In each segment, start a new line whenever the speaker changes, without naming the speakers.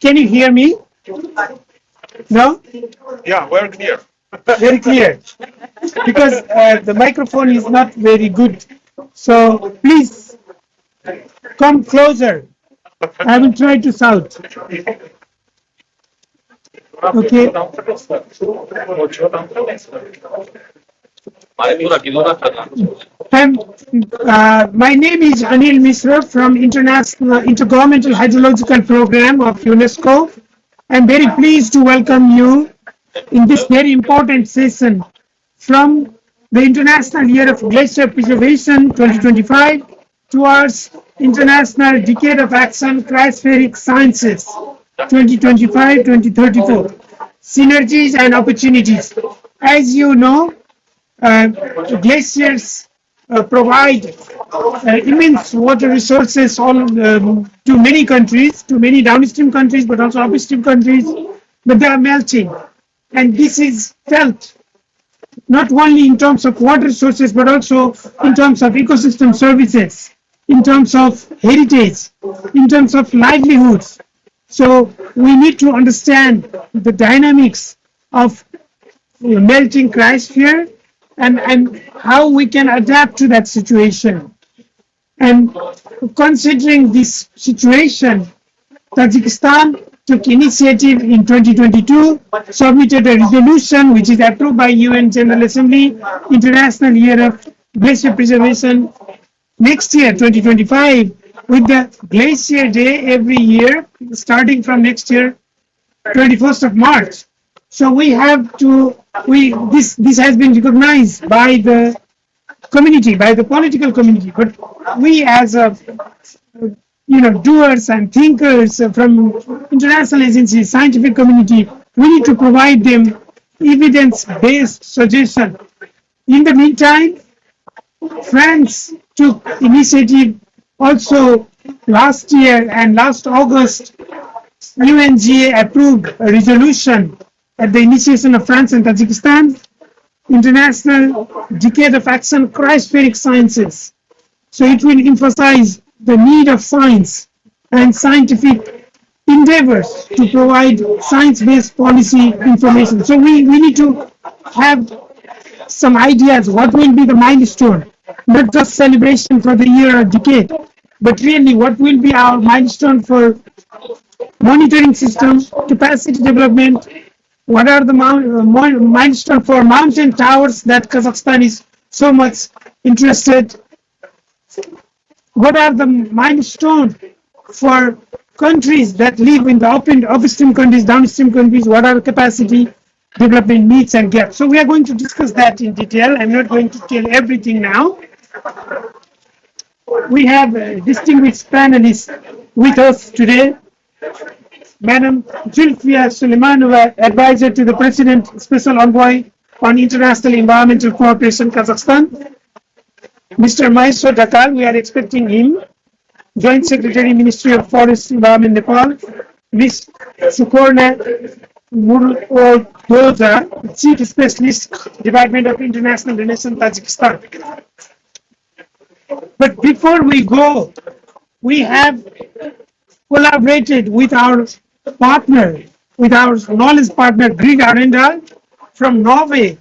Can you hear me? No?
Yeah, we're clear.
Very clear. Because the microphone is not very good. So please come closer. I will try to shout. Okay. My name is Anil Misra from International Intergovernmental Hydrological Program of UNESCO. I'm very pleased to welcome you in this very important session from the International Year of Glacier Preservation 2025 towards International Decade of Action Cryospheric Sciences 2025-2034. Synergies and opportunities. As you know, glaciers provide immense water resources to many countries, to many downstream countries, but also upstream countries, but they are melting. And this is felt not only in terms of water resources, but also in terms of ecosystem services, in terms of heritage, in terms of livelihoods. So we need to understand the dynamics of melting cryosphere and how we can adapt to that situation. And considering this situation, Tajikistan took initiative in 2022, submitted a resolution which is approved by UN General Assembly, International Year of Glacier Preservation, next year, 2025, with the Glacier Day every year, starting from next year, 21st of March. So we have to, this has been recognized by the community, by the political community, but we as doers and thinkers from international agencies, scientific community, we need to provide them evidence-based suggestion. In the meantime, France took initiative also last year, and last August, UNGA approved a resolution at the initiation of France and Tajikistan, International Decade of Action Cryospheric Sciences. So it will emphasize the need of science and scientific endeavors to provide science-based policy information. So we need to have some ideas what will be the milestone, not just celebration for the year or decade, but really what will be our milestone for monitoring system, capacity development, what are the milestone for mountain towers that Kazakhstan is so much interested? What are the milestone for countries that live in the upstream countries, downstream countries? What are capacity development needs and gaps? So we are going to discuss that in detail. I'm not going to tell everything now. We have distinguished panelists with us today. Madam Zulfia Suleimanova, Advisor to the President, Special Envoy on International Environmental Cooperation, Kazakhstan. Mr. Mahesh Dakal, we are expecting him. Joint Secretary, Ministry of Forest Environment, Nepal. Ms. Sukorna Murdoza, Chief Specialist, Department of International Relations, Tajikistan. But before we go, we have collaborated with our partner, with our knowledge partner, Grid Arendal from Norway,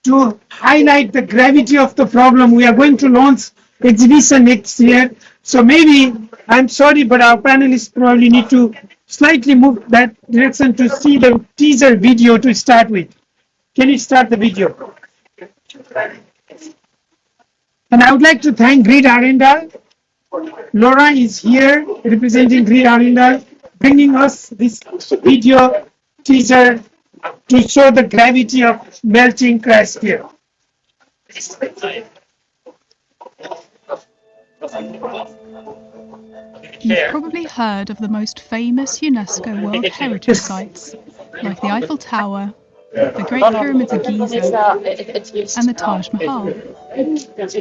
to highlight the gravity of the problem. We are going to launch exhibition next year. So maybe, I'm sorry, but our panelists probably need to slightly move that direction to see the teaser video to start with. Can you start the video? And I would like to thank Grid Arendal. Laura is here representing Grid Arendal, bringing us this video teaser to show the gravity of melting cryosphere.
You've probably heard of the most famous UNESCO World Heritage Sites, like the Eiffel Tower, the Great Pyramids of Giza, and the Taj Mahal.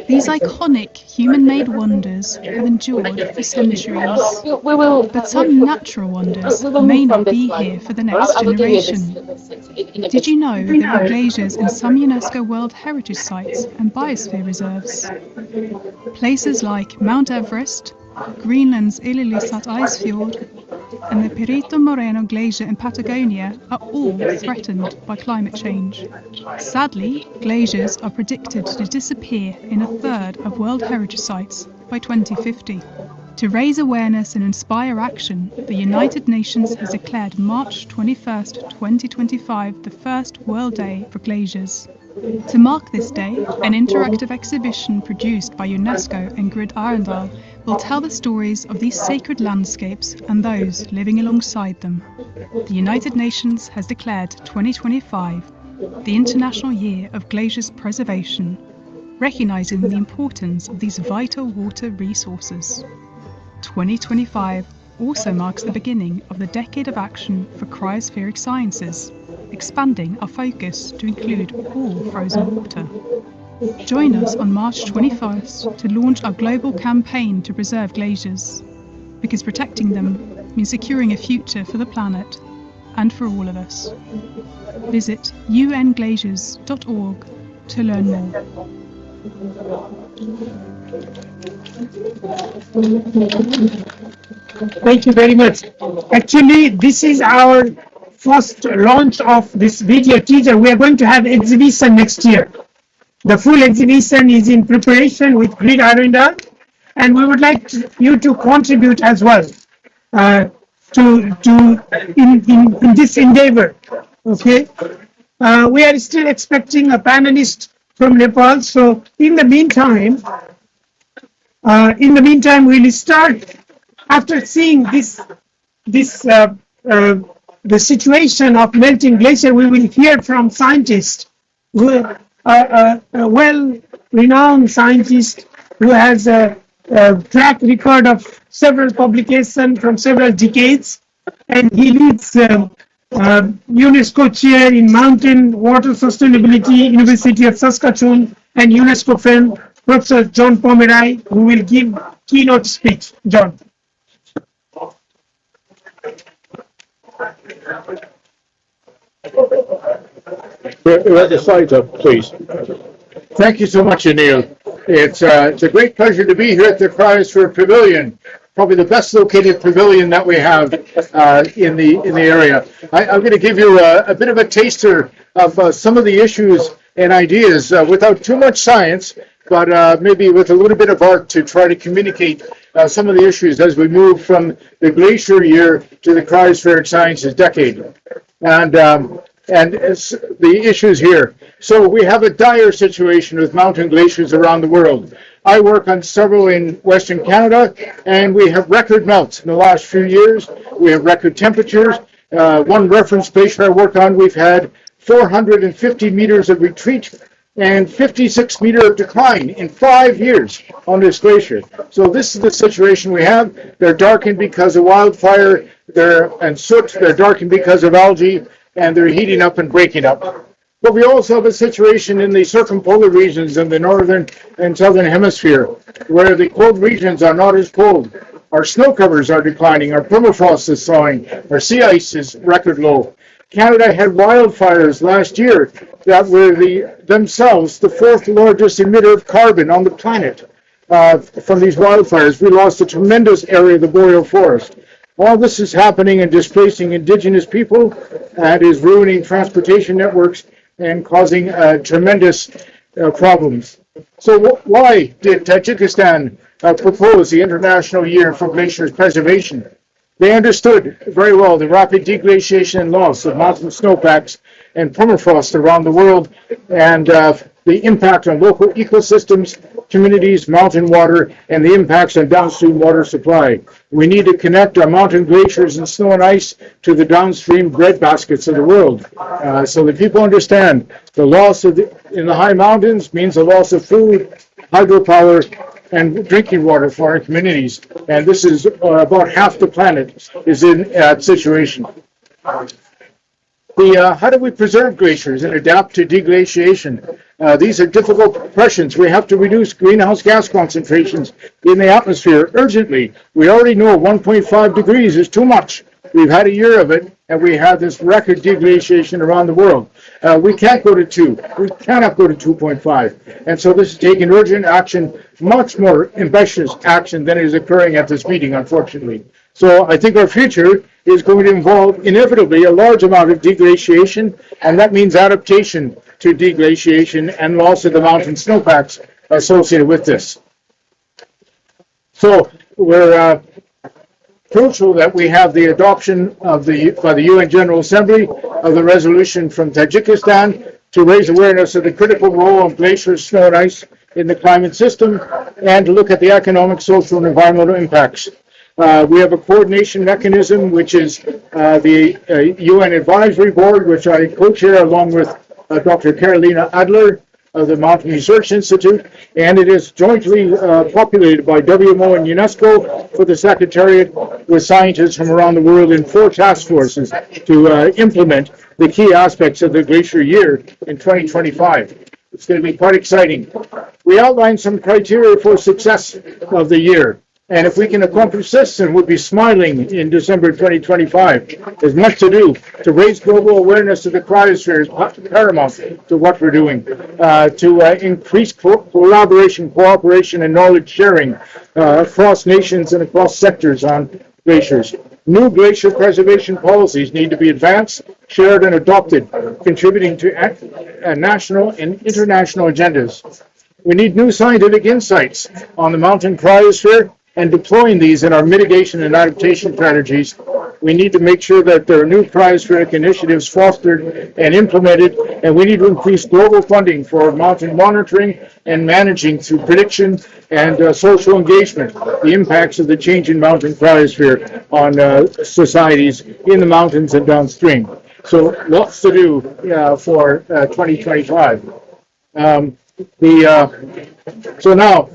These iconic human-made wonders have endured for centuries, but some natural wonders may not be here for the next generation. Did you know there are glaciers in some UNESCO World Heritage Sites and Biosphere Reserves? Places like Mount Everest, Greenland's Ilulissat Ice Fjord, and the Perito Moreno Glacier in Patagonia are all threatened by climate change. Sadly, glaciers are predicted to disappear in a third of World Heritage Sites by 2050. To raise awareness and inspire action, the United Nations has declared March 21st, 2025 the first World Day for Glaciers. To mark this day, an interactive exhibition produced by UNESCO and Grid Arendal will tell the stories of these sacred landscapes and those living alongside them. The United Nations has declared 2025 the International Year of Glaciers Preservation, recognizing the importance of these vital water resources. 2025 also marks the beginning of the Decade of Action for Cryospheric Sciences, expanding our focus to include all frozen water. Join us on March 21st to launch our global campaign to preserve glaciers, because protecting them means securing a future for the planet and for all of us. Visit unglaciers.org to learn more.
Thank you very much. Actually, this is our first launch of this video teaser. We are going to have exhibition next year. The full exhibition is in preparation with Grid Arendal, and we would like you to contribute as well in this endeavor. Okay. We are still expecting a panelist from Nepal. So in the meantime, we'll start after seeing the situation of melting glacier. We will hear from scientists who a well-renowned scientist who has a track record of several publications from several decades, and he leads UNESCO chair in mountain water sustainability, University of Saskatchewan, and UNESCO friend Professor John Pomeroy, who will give keynote speech. John.
Let the slides up, please. Thank you so much, Anil. It's a great pleasure to be here at the Cryosphere Pavilion, probably the best located pavilion that we have in the area. I'm going to give you a bit of a taster of some of the issues and ideas without too much science, but maybe with a little bit of art to try to communicate some of the issues as we move from the glacier year to the Cryospheric Sciences decade. And the issues here. So we have a dire situation with mountain glaciers around the world. I work on several in Western Canada, and we have record melts in the last few years. We have record temperatures. One reference glacier I work on, we've had 450 meters of retreat and 56 meter of decline in 5 years on this glacier. So this is the situation we have. They're darkened because of wildfire, and soot. They're darkened because of algae, and they're heating up and breaking up. But we also have a situation in the circumpolar regions in the northern and southern hemisphere, where the cold regions are not as cold. Our snow covers are declining, our permafrost is thawing, our sea ice is record low. Canada had wildfires last year that were themselves the fourth largest emitter of carbon on the planet. From these wildfires, we lost a tremendous area of the boreal forest. All this is happening and displacing indigenous people, and is ruining transportation networks and causing tremendous problems. So why did Tajikistan propose the International Year for Glaciers Preservation? They understood very well the rapid deglaciation and loss of mountain snowpacks and permafrost around the world, and the impact on local ecosystems, communities, mountain water, and the impacts on downstream water supply. We need to connect our mountain glaciers and snow and ice to the downstream breadbaskets of the world, so that people understand the loss of in the high mountains means the loss of food, hydropower, and drinking water for our communities. And this is about half the planet is in that situation. How do we preserve glaciers and adapt to deglaciation? These are difficult questions. We have to reduce greenhouse gas concentrations in the atmosphere urgently. We already know 1.5 degrees is too much. We've had a year of it, and we have this record deglaciation around the world. We can't go to 2. We cannot go to 2.5. And so this is taking urgent action, much more ambitious action than is occurring at this meeting, unfortunately. So I think our future is going to involve inevitably a large amount of deglaciation, and that means adaptation to deglaciation and loss of the mountain snowpacks associated with this. So we're crucial that we have the adoption of by the UN General Assembly of the resolution from Tajikistan to raise awareness of the critical role of glaciers, snow and ice in the climate system, and to look at the economic, social, and environmental impacts. We have a coordination mechanism, which is the UN Advisory Board, which I co-chair along with Dr. Carolina Adler of the Mountain Research Institute, and it is jointly populated by WMO and UNESCO for the Secretariat, with scientists from around the world in 4 task forces to implement the key aspects of the Glacier Year in 2025. It's going to be quite exciting. We outlined some criteria for success of the year. And if we can accomplish this, then we'll be smiling in December 2025. There's much to do to raise global awareness of the cryosphere is paramount to what we're doing, to increase collaboration, cooperation, and knowledge sharing across nations and across sectors on glaciers. New glacier preservation policies need to be advanced, shared, and adopted, contributing to national and international agendas. We need new scientific insights on the mountain cryosphere and deploying these in our mitigation and adaptation strategies. We need to make sure that there are new cryospheric initiatives fostered and implemented, and we need to increase global funding for mountain monitoring and managing through prediction and social engagement the impacts of the changing mountain cryosphere on societies in the mountains and downstream. So lots to do for 2025. So now,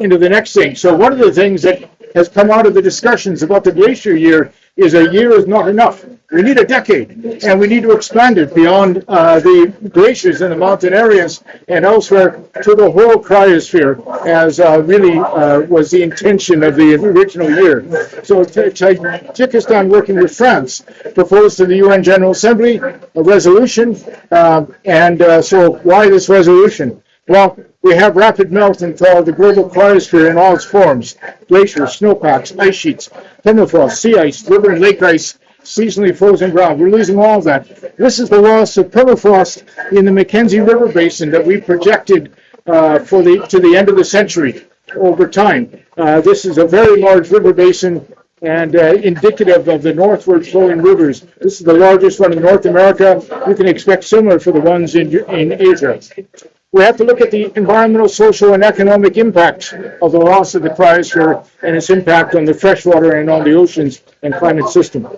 into the next thing. So one of the things that has come out of the discussions about the Glacier Year is a year is not enough. We need a decade, and we need to expand it beyond the glaciers in the mountain areas and elsewhere to the whole cryosphere, as really was the intention of the original year. So Tajikistan, working with France, proposed to the UN General Assembly a resolution, so why this resolution? Well, we have rapid melt and thaw of the global cryosphere in all its forms: glaciers, snowpacks, ice sheets, permafrost, sea ice, river and lake ice, seasonally frozen ground. We're losing all of that. This is the loss of permafrost in the Mackenzie River Basin that we projected to the end of the century over time. This is a very large river basin and indicative of the northward flowing rivers. This is the largest one in North America. You can expect similar for the ones in Asia. We have to look at the environmental, social, and economic impacts of the loss of the cryosphere and its impact on the freshwater and on the oceans and climate system.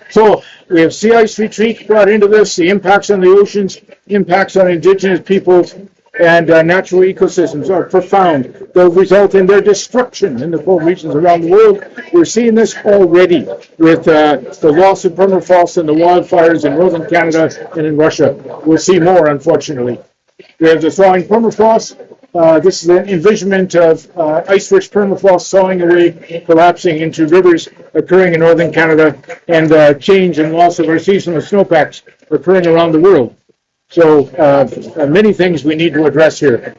So we have sea ice retreat brought into this, the impacts on the oceans, impacts on indigenous peoples, and natural ecosystems are profound. They'll result in their destruction in the cold regions around the world. We're seeing this already with the loss of permafrost and the wildfires in northern Canada and in Russia. We'll see more, unfortunately. We have the thawing permafrost. This is an envisionment of ice-rich permafrost thawing away, collapsing into rivers occurring in northern Canada, and change and loss of our seasonal snowpacks occurring around the world. So many things we need to address here.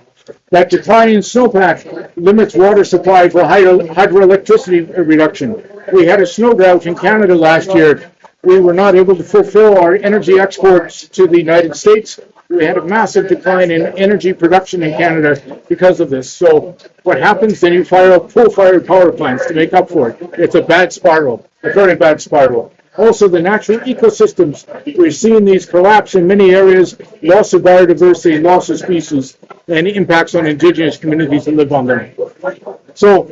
That decline in snowpack limits water supply for hydroelectricity reduction. We had a snow drought in Canada last year. We were not able to fulfill our energy exports to the United States. We had a massive decline in energy production in Canada because of this. So what happens? Then you fire up coal-fired power plants to make up for it. It's a bad spiral, a very bad spiral. Also, the natural ecosystems, we're seeing these collapse in many areas, loss of biodiversity, loss of species, and impacts on indigenous communities that live on them. So,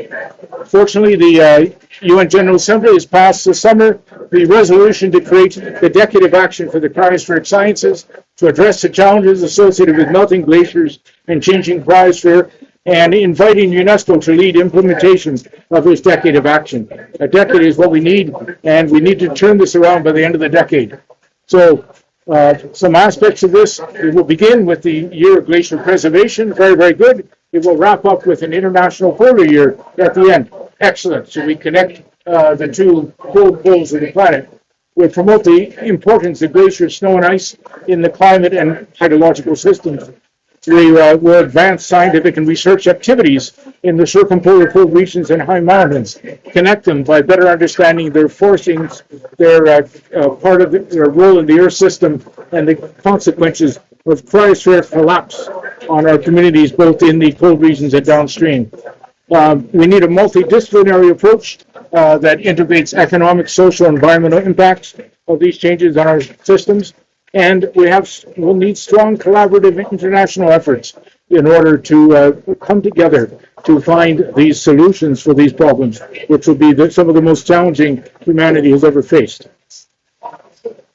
fortunately, the UN General Assembly has passed this summer the resolution to create the Decade of Action for the Cryospheric Sciences to address the challenges associated with melting glaciers and changing cryosphere, and inviting UNESCO to lead implementation of this Decade of Action. A decade is what we need, and we need to turn this around by the end of the decade. So, some aspects of this, it will begin with the Year of Glacier Preservation, very, very good. It will wrap up with an International Polar Year at the end. Excellent. So we connect the two cold poles of the planet. We promote the importance of glaciers, snow and ice in the climate and hydrological systems. We will advance scientific and research activities in the circumpolar cold regions and high mountains, connect them by better understanding their forcings, their part of their role in the Earth system, and the consequences of cryospheric collapse on our communities, both in the cold regions and downstream. We need a multidisciplinary approach that integrates economic, social, and environmental impacts of these changes on our systems. And we'll need strong collaborative international efforts in order to come together to find these solutions for these problems, which will be some of the most challenging humanity has ever faced.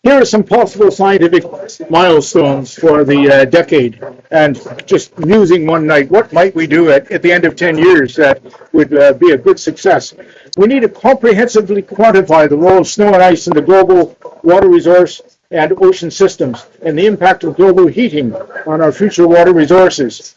Here are some possible scientific milestones for the decade, and just musing one night, what might we do at the end of 10 years that would be a good success? We need to comprehensively quantify the role of snow and ice in the global water resource and ocean systems and the impact of global heating on our future water resources.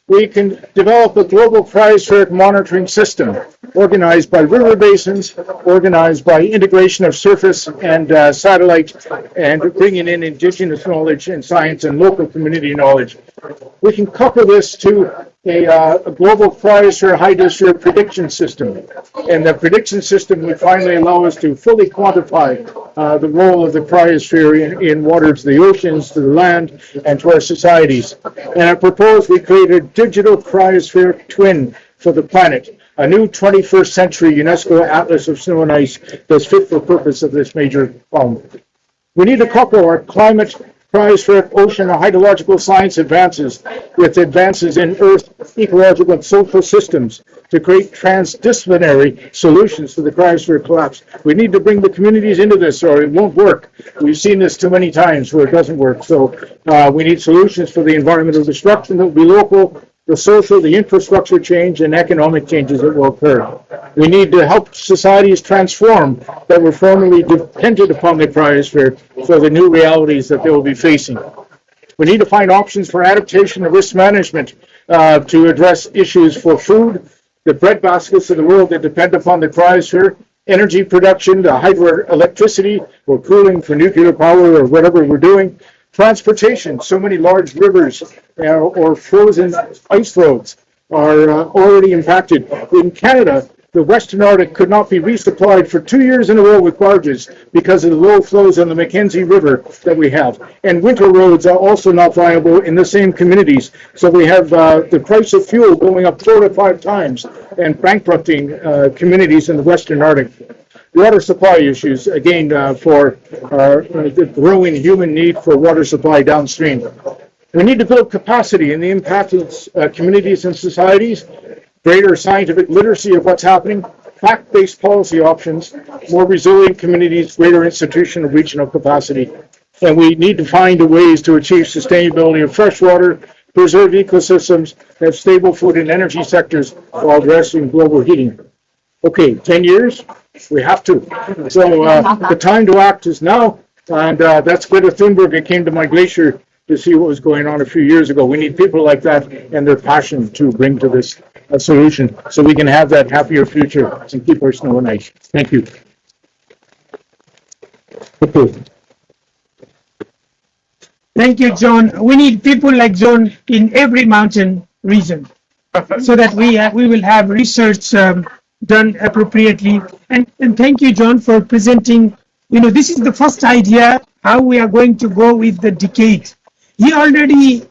We can develop a global cryospheric monitoring system organized by river basins, organized by integration of surface and satellite, and bringing in indigenous knowledge and science and local community knowledge. We can couple this to a global cryosphere hydrosphere prediction system. And the prediction system would finally allow us to fully quantify the role of the cryosphere in water to the oceans, to the land, and to our societies. And I propose we create a digital cryospheric twin for the planet, a new 21st century UNESCO Atlas of Snow and Ice that's fit for purpose of this major problem. We need to couple our climate, cryospheric, ocean, and hydrological science advances with advances in Earth, ecological, and social systems to create transdisciplinary solutions to the cryospheric collapse. We need to bring the communities into this or it won't work. We've seen this too many times where it doesn't work. So we need solutions for the environmental destruction that will be local, the social, the infrastructure change, and economic changes that will occur. We need to help societies transform that were formerly dependent upon the cryosphere for the new realities that they will be facing. We need to find options for adaptation and risk management to address issues for food, the breadbaskets of the world that depend upon the cryosphere, energy production, the hydroelectricity, or cooling for nuclear power or whatever we're doing, transportation, so many large rivers or frozen ice roads are already impacted. In Canada, the Western Arctic could not be resupplied for 2 years in a row with barges because of the low flows on the Mackenzie River that we have. And winter roads are also not viable in the same communities. So we have the price of fuel going up 4 to 5 times and bankrupting communities in the Western Arctic. Water supply issues, again, for the growing human need for water supply downstream. We need to build capacity in the impacted communities and societies, greater scientific literacy of what's happening, fact-based policy options, more resilient communities, greater institutional regional capacity. And we need to find ways to achieve sustainability of fresh water, preserve ecosystems, have stable food and energy sectors while addressing global heating. Okay, 10 years, we have to. So the time to act is now, and that's Greta Thunberg that came to my glacier to see what was going on a few years ago. We need people like that and their passion to bring to this a solution so we can have that happier future and keep our snow and ice. Thank you.
Thank you, John. We need people like John in every mountain region so that we will have research done appropriately. And thank you, John, for presenting. This is the first idea how we are going to go with the decade. He already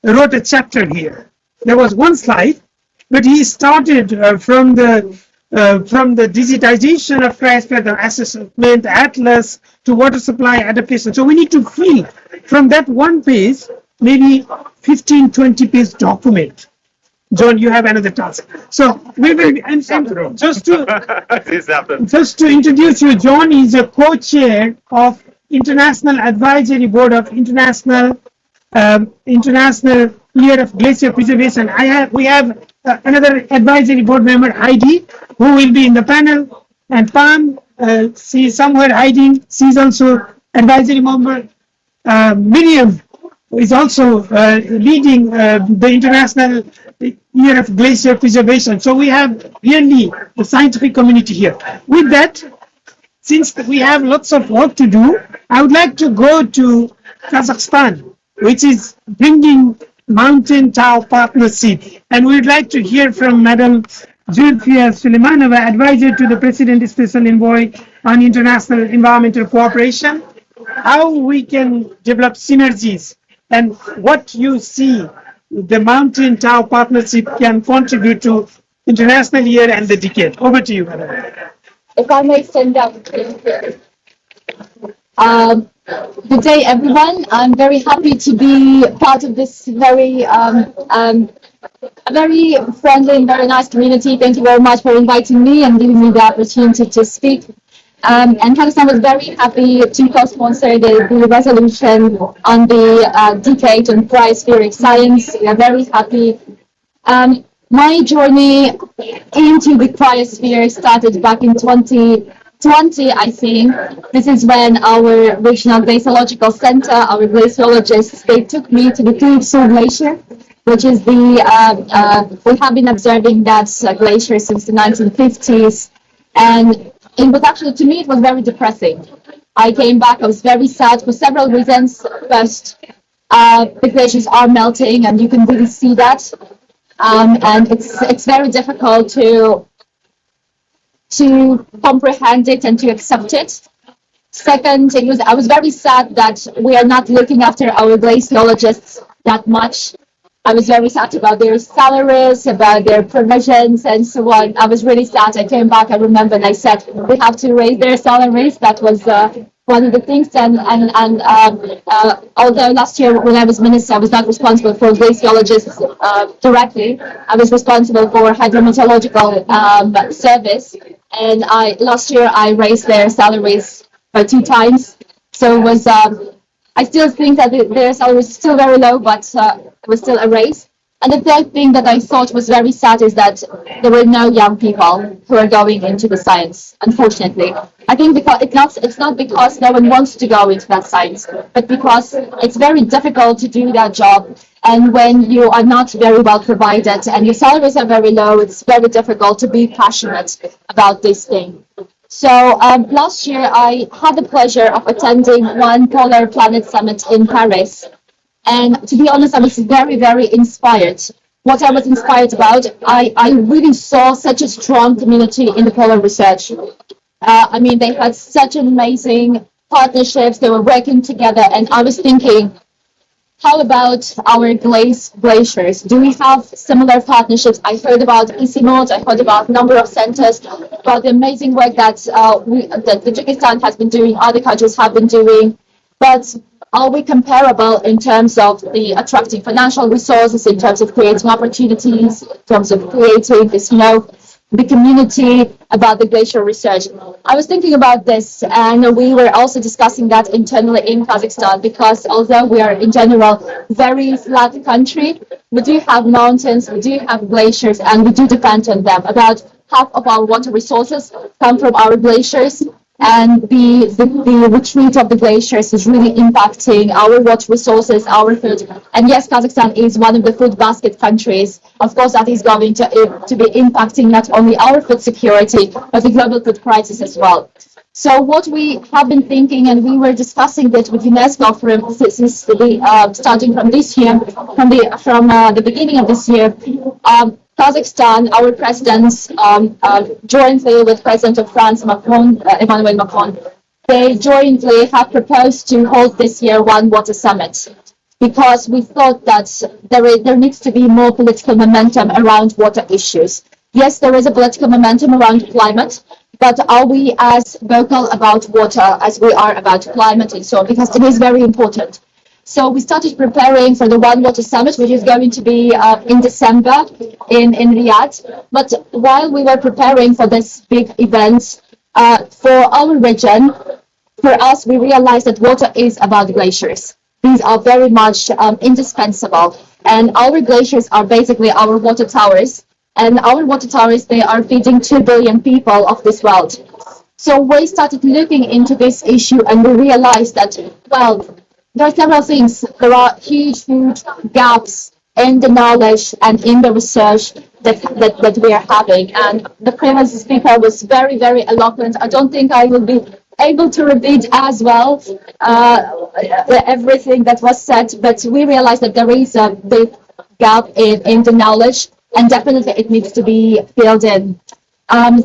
wrote a chapter here. There was one slide, but he started from the digitization of cryosphere, the assessment, atlas, to water supply adaptation. So we need to fill from that one page, maybe 15, 20 page document. John, you have another task. So we will, and just to introduce you, John is a co-chair of International Advisory Board of International Year of Glacier Preservation. We have another advisory board member, Heidi, who will be in the panel, and Pam, she's somewhere hiding. She's also advisory member. Miriam is also leading the International Year of Glacier Preservation. So we have really the scientific community here. With that, since we have lots of work to do, I would like to go to Kazakhstan, which is bringing Mountain Tow Partnership. And we'd like to hear from Madam Zulfia Suleimanova, Advisor to the President Special Envoy on International Environmental Cooperation, how we can develop synergies and what you see the Mountain Tow Partnership can contribute to international year and the decade. Over to you, Madam.
If I may send out. Good day, everyone. I'm very happy to be part of this very friendly and very nice community. Thank you very much for inviting me and giving me the opportunity to speak. And Pakistan was very happy to co-sponsor the resolution on the decade on cryospheric science. We are very happy. My journey into the cryosphere started back in 2020, I think. This is when our regional glaciological center, our glaciologists, they took me to the Cryospheric Glacier, which is we have been observing that glacier since the 1950s. And it was actually, to me, it was very depressing. I came back, I was very sad for several reasons. First, the glaciers are melting and you can really see that. And it's very difficult to comprehend it and to accept it. Second, I was very sad that we are not looking after our glaciologists that much. I was very sad about their salaries, about their promotions, and so on. I was really sad. I came back, I remember, and I said, we have to raise their salaries. That was one of the things. And although last year when I was minister, I was not responsible for glaciologists directly. I was responsible for hydrometeorological service. And last year I raised their salaries by 2 times. So it was, I still think that their salary is still very low, but it was still a raise. And the third thing that I thought was very sad is that there were no young people who are going into the science, unfortunately. I think because it's not because no one wants to go into that science, but because it's very difficult to do that job. And when you are not very well provided and your salaries are very low, it's very difficult to be passionate about this thing. So last year, I had the pleasure of attending one Polar Planet Summit in Paris. And to be honest, I was very, very inspired. What I was inspired about, I really saw such a strong community in the polar research. I mean, they had such amazing partnerships. They were working together. And I was thinking, how about our glaciers? Do we have similar partnerships? I heard about ICIMOD. I heard about a number of centers, about the amazing work that Tajikistan has been doing, other countries have been doing. But are we comparable in terms of the attracting financial resources, in terms of creating opportunities, in terms of creating this, the community about the glacial research? I was thinking about this, and we were also discussing that internally in Kazakhstan, because although we are in general very flat country, we do have mountains, we do have glaciers, and we do depend on them. About half of our water resources come from our glaciers. And the retreat of the glaciers is really impacting our water resources, our food. And yes, Kazakhstan is one of the food basket countries. Of course, that is going to be impacting not only our food security, but the global food crisis as well. So what we have been thinking, and we were discussing that with UNESCO since starting from this year, from the beginning of this year, Kazakhstan, our presidents, jointly with President of France, Emmanuel Macron, they jointly have proposed to hold this year one water summit, because we thought that there needs to be more political momentum around water issues. Yes, there is a political momentum around climate, but are we as vocal about water as we are about climate and so on? Because it is very important. So we started preparing for the One Water Summit, which is going to be in December in Riyadh. But while we were preparing for this big event, for our region, for us, we realized that water is about glaciers. These are very much indispensable. And our glaciers are basically our water towers. And our water towers, they are feeding 2 billion people of this world. So we started looking into this issue, and we realized that, well, there are several things. There are huge gaps in the knowledge and in the research that we are having. And the previous speaker was very, very eloquent. I don't think I will be able to repeat as well everything that was said, but we realized that there is a big gap in the knowledge, and definitely it needs to be filled in.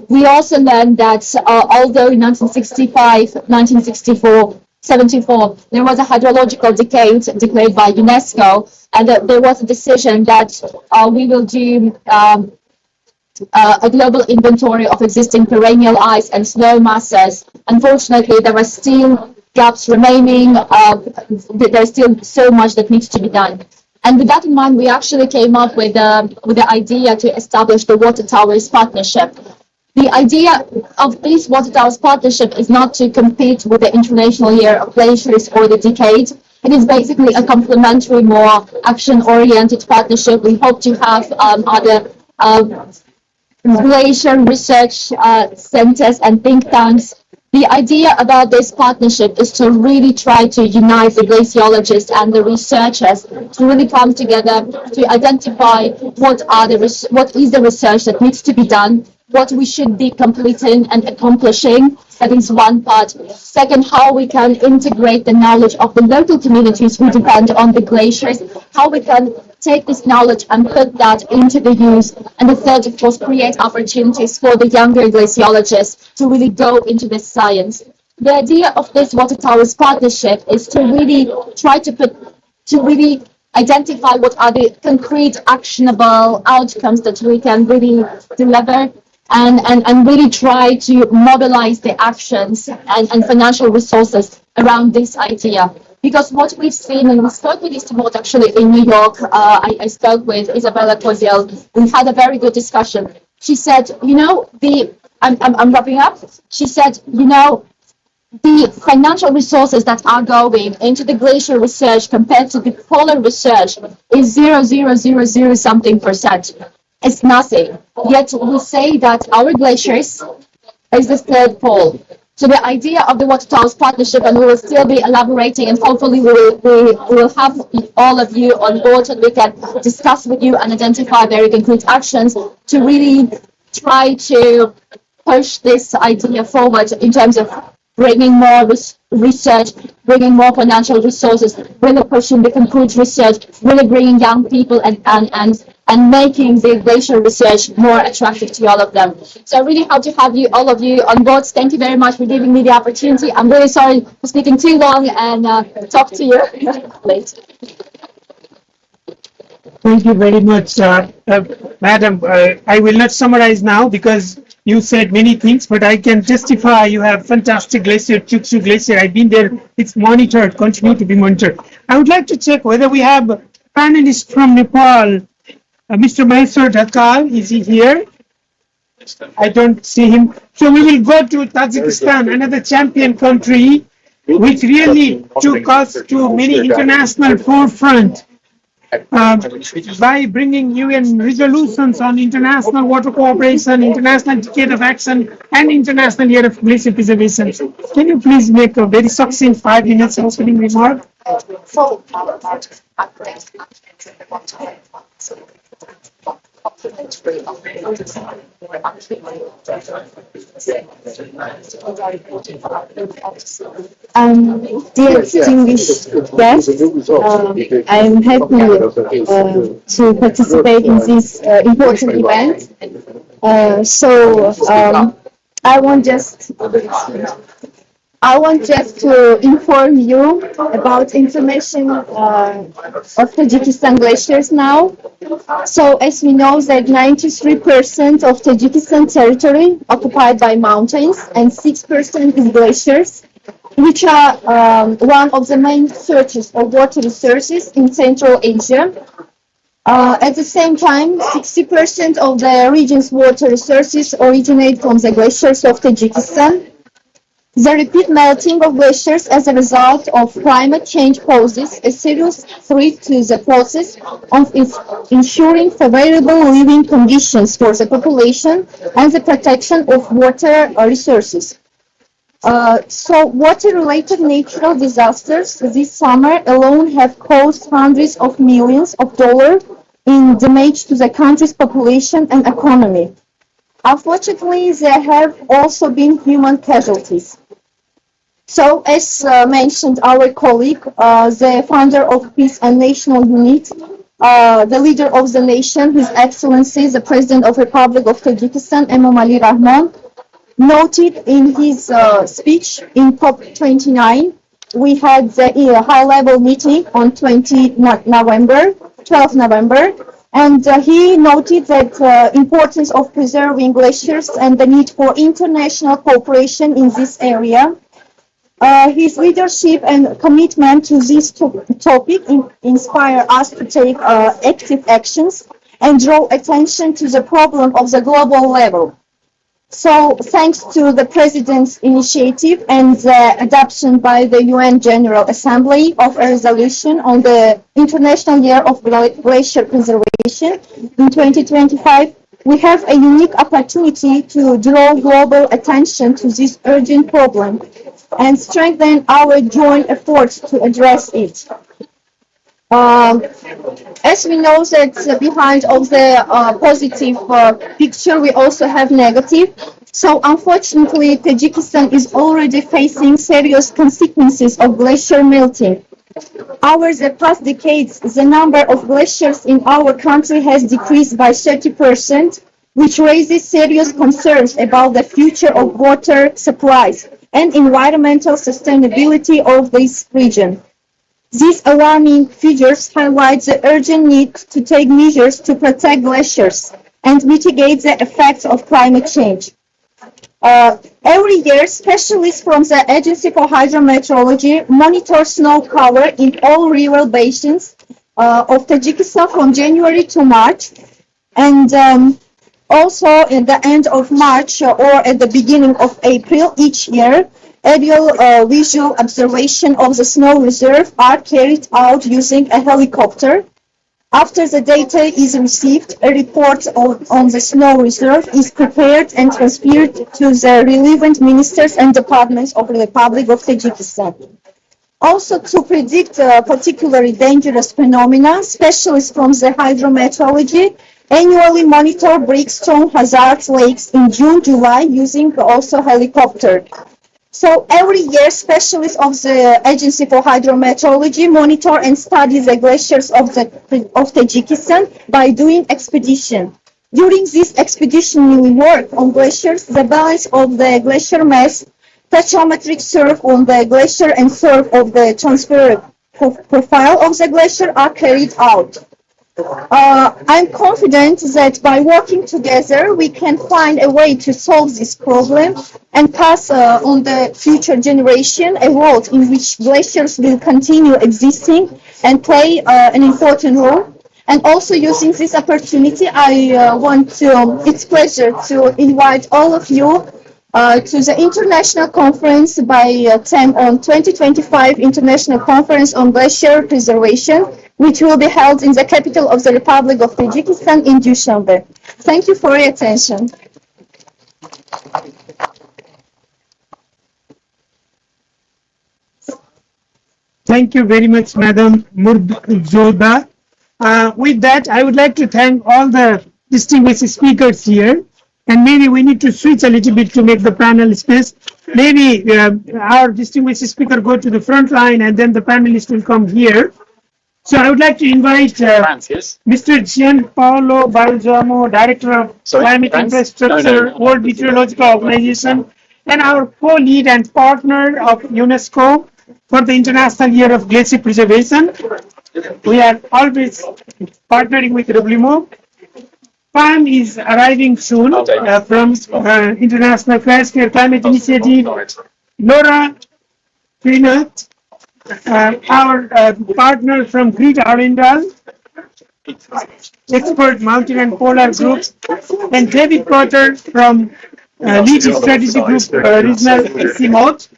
We also learned that although in 1965, 1964, 74, there was a hydrological decade declared by UNESCO, and there was a decision that we will do a global inventory of existing perennial ice and snow masses. Unfortunately, there are still gaps remaining. There's still so much that needs to be done. And with that in mind, we actually came up with the idea to establish the Water Towers Partnership. The idea of this Water Towers Partnership is not to compete with the International Year of Glaciers or the Decade. It is basically a complementary, more action-oriented partnership. We hope to have other glacier research centers and think tanks. The idea about this partnership is to really try to unite the glaciologists and the researchers to really come together to identify what is the research that needs to be done, what we should be completing and accomplishing. That is one part. Second, how we can integrate the knowledge of the local communities who depend on the glaciers, how we can take this knowledge and put that into the use. And the third, of course, create opportunities for the younger glaciologists to really go into this science. The idea of this Water Towers Partnership is to really try to really identify what are the concrete, actionable outcomes that we can really deliver, and really try to mobilize the actions and financial resources around this idea. Because what we've seen, and we spoke with ICCIMOD actually in New York, I spoke with Isabella Koziel, we had a very good discussion. She said, I'm wrapping up, she said, the financial resources that are going into the glacier research compared to the polar research is 0.000 something percent. It's nothing. Yet we say that our glaciers is the third pole. So the idea of the Water Towers Partnership, and we will still be elaborating, and hopefully we will have all of you on board, and we can discuss with you and identify very concrete actions to really try to push this idea forward in terms of bringing more research, bringing more financial resources, really pushing the concrete research, really bringing young people and making the glacial research more attractive to all of them. So I really hope to have all of you on board. Thank you very much for giving me the opportunity. I'm really sorry for speaking too long, and talk to you later.
Thank you very much, Madam. I will not summarize now because you said many things, but I can testify you have fantastic glacier, Chukchu Glacier. I've been there. It's monitored, continue to be monitored. I would like to check whether we have a panelist from Nepal. Mr. Maheshwar Dhakal, is he here? I don't see him. So we will go to Tajikistan, another champion country, which really took us to many international forefront by bringing UN resolutions on international water cooperation, international decade of action, and international year of glacier preservation. Can you please make a very succinct 5 minutes opening remark?
Dear distinguished guests, I am happy to participate in this important event. I want just to inform you about information of Tajikistan glaciers now. So as we know that 93% of Tajikistan territory occupied by mountains and 6% is glaciers, which are one of the main sources of water resources in Central Asia. At the same time, 60% of the region's water resources originate from the glaciers of Tajikistan. The repeat melting of glaciers as a result of climate change poses a serious threat to the process of ensuring favorable living conditions for the population and the protection of water resources. So water-related natural disasters this summer alone have caused hundreds of millions of dollars in damage to the country's population and economy. Unfortunately, there have also been human casualties. So, as mentioned, our colleague, the founder of Peace and National Unity, the leader of the nation, His Excellency, the President of Republic of Tajikistan, Imam Ali Rahman, noted in his speech in COP29. We had the high-level meeting on 12 November, and he noted that importance of preserving glaciers and the need for international cooperation in this area. His leadership and commitment to this topic inspire us to take active actions and draw attention to the problem of the global level. So, thanks to the President's initiative and the adoption by the UN General Assembly of a resolution on the International Year of Glacier Preservation in 2025, we have a unique opportunity to draw global attention to this urgent problem and strengthen our joint efforts to address it. As we know that behind of the positive picture, we also have negative. So unfortunately, Tajikistan is already facing serious consequences of glacier melting. Over the past decades, the number of glaciers in our country has decreased by 30%, which raises serious concerns about the future of water supplies and environmental sustainability of this region. These alarming figures highlight the urgent need to take measures to protect glaciers and mitigate the effects of climate change. Every year, specialists from the Agency for Hydrometeorology monitor snow cover in all river basins of Tajikistan from January to March, and also at the end of March or at the beginning of April each year. Aerial visual observation of the snow reserve are carried out using a helicopter. After the data is received, a report on the snow reserve is prepared and transferred to the relevant ministers and departments of the Republic of Tajikistan. Also, to predict particularly dangerous phenomena, specialists from the hydrometeorology annually monitor breakstone hazard lakes in June, July using also helicopter. So every year, specialists of the Agency for Hydrometeorology monitor and study the glaciers of Tajikistan by doing expedition. During this expeditionary work on glaciers, the balance of the glacier mass, tachyometric survey on the glacier, and survey of the transfer profile of the glacier are carried out. I'm confident that by working together, we can find a way to solve this problem and pass on the future generation a world in which glaciers will continue existing and play an important role. And also using this opportunity, it's pleasure to invite all of you to the international conference by theme on 2025 International Conference on Glacier Preservation, which will be held in the capital of the Republic of Tajikistan in Dushanbe. Thank you for your attention.
Thank you very much, Madam Murdzoda. With that, I would like to thank all the distinguished speakers here. And maybe we need to switch a little bit to make the panel space. Maybe our distinguished speaker go to the front line and then the panelists will come here. So I would like to invite Mr. Gianpaolo Balsamo, Director of Climate Infrastructure, World Meteorological Organization, and our co-lead and partner of UNESCO for the International Year of Glacier Preservation. We are always partnering with WMO. Pam is arriving soon from International Cryosphere Climate Initiative. Laura Trinot, our partner from Crete Arundel, expert mountain and polar groups, and David Potter from Lead Strategy Group Regional ICCI,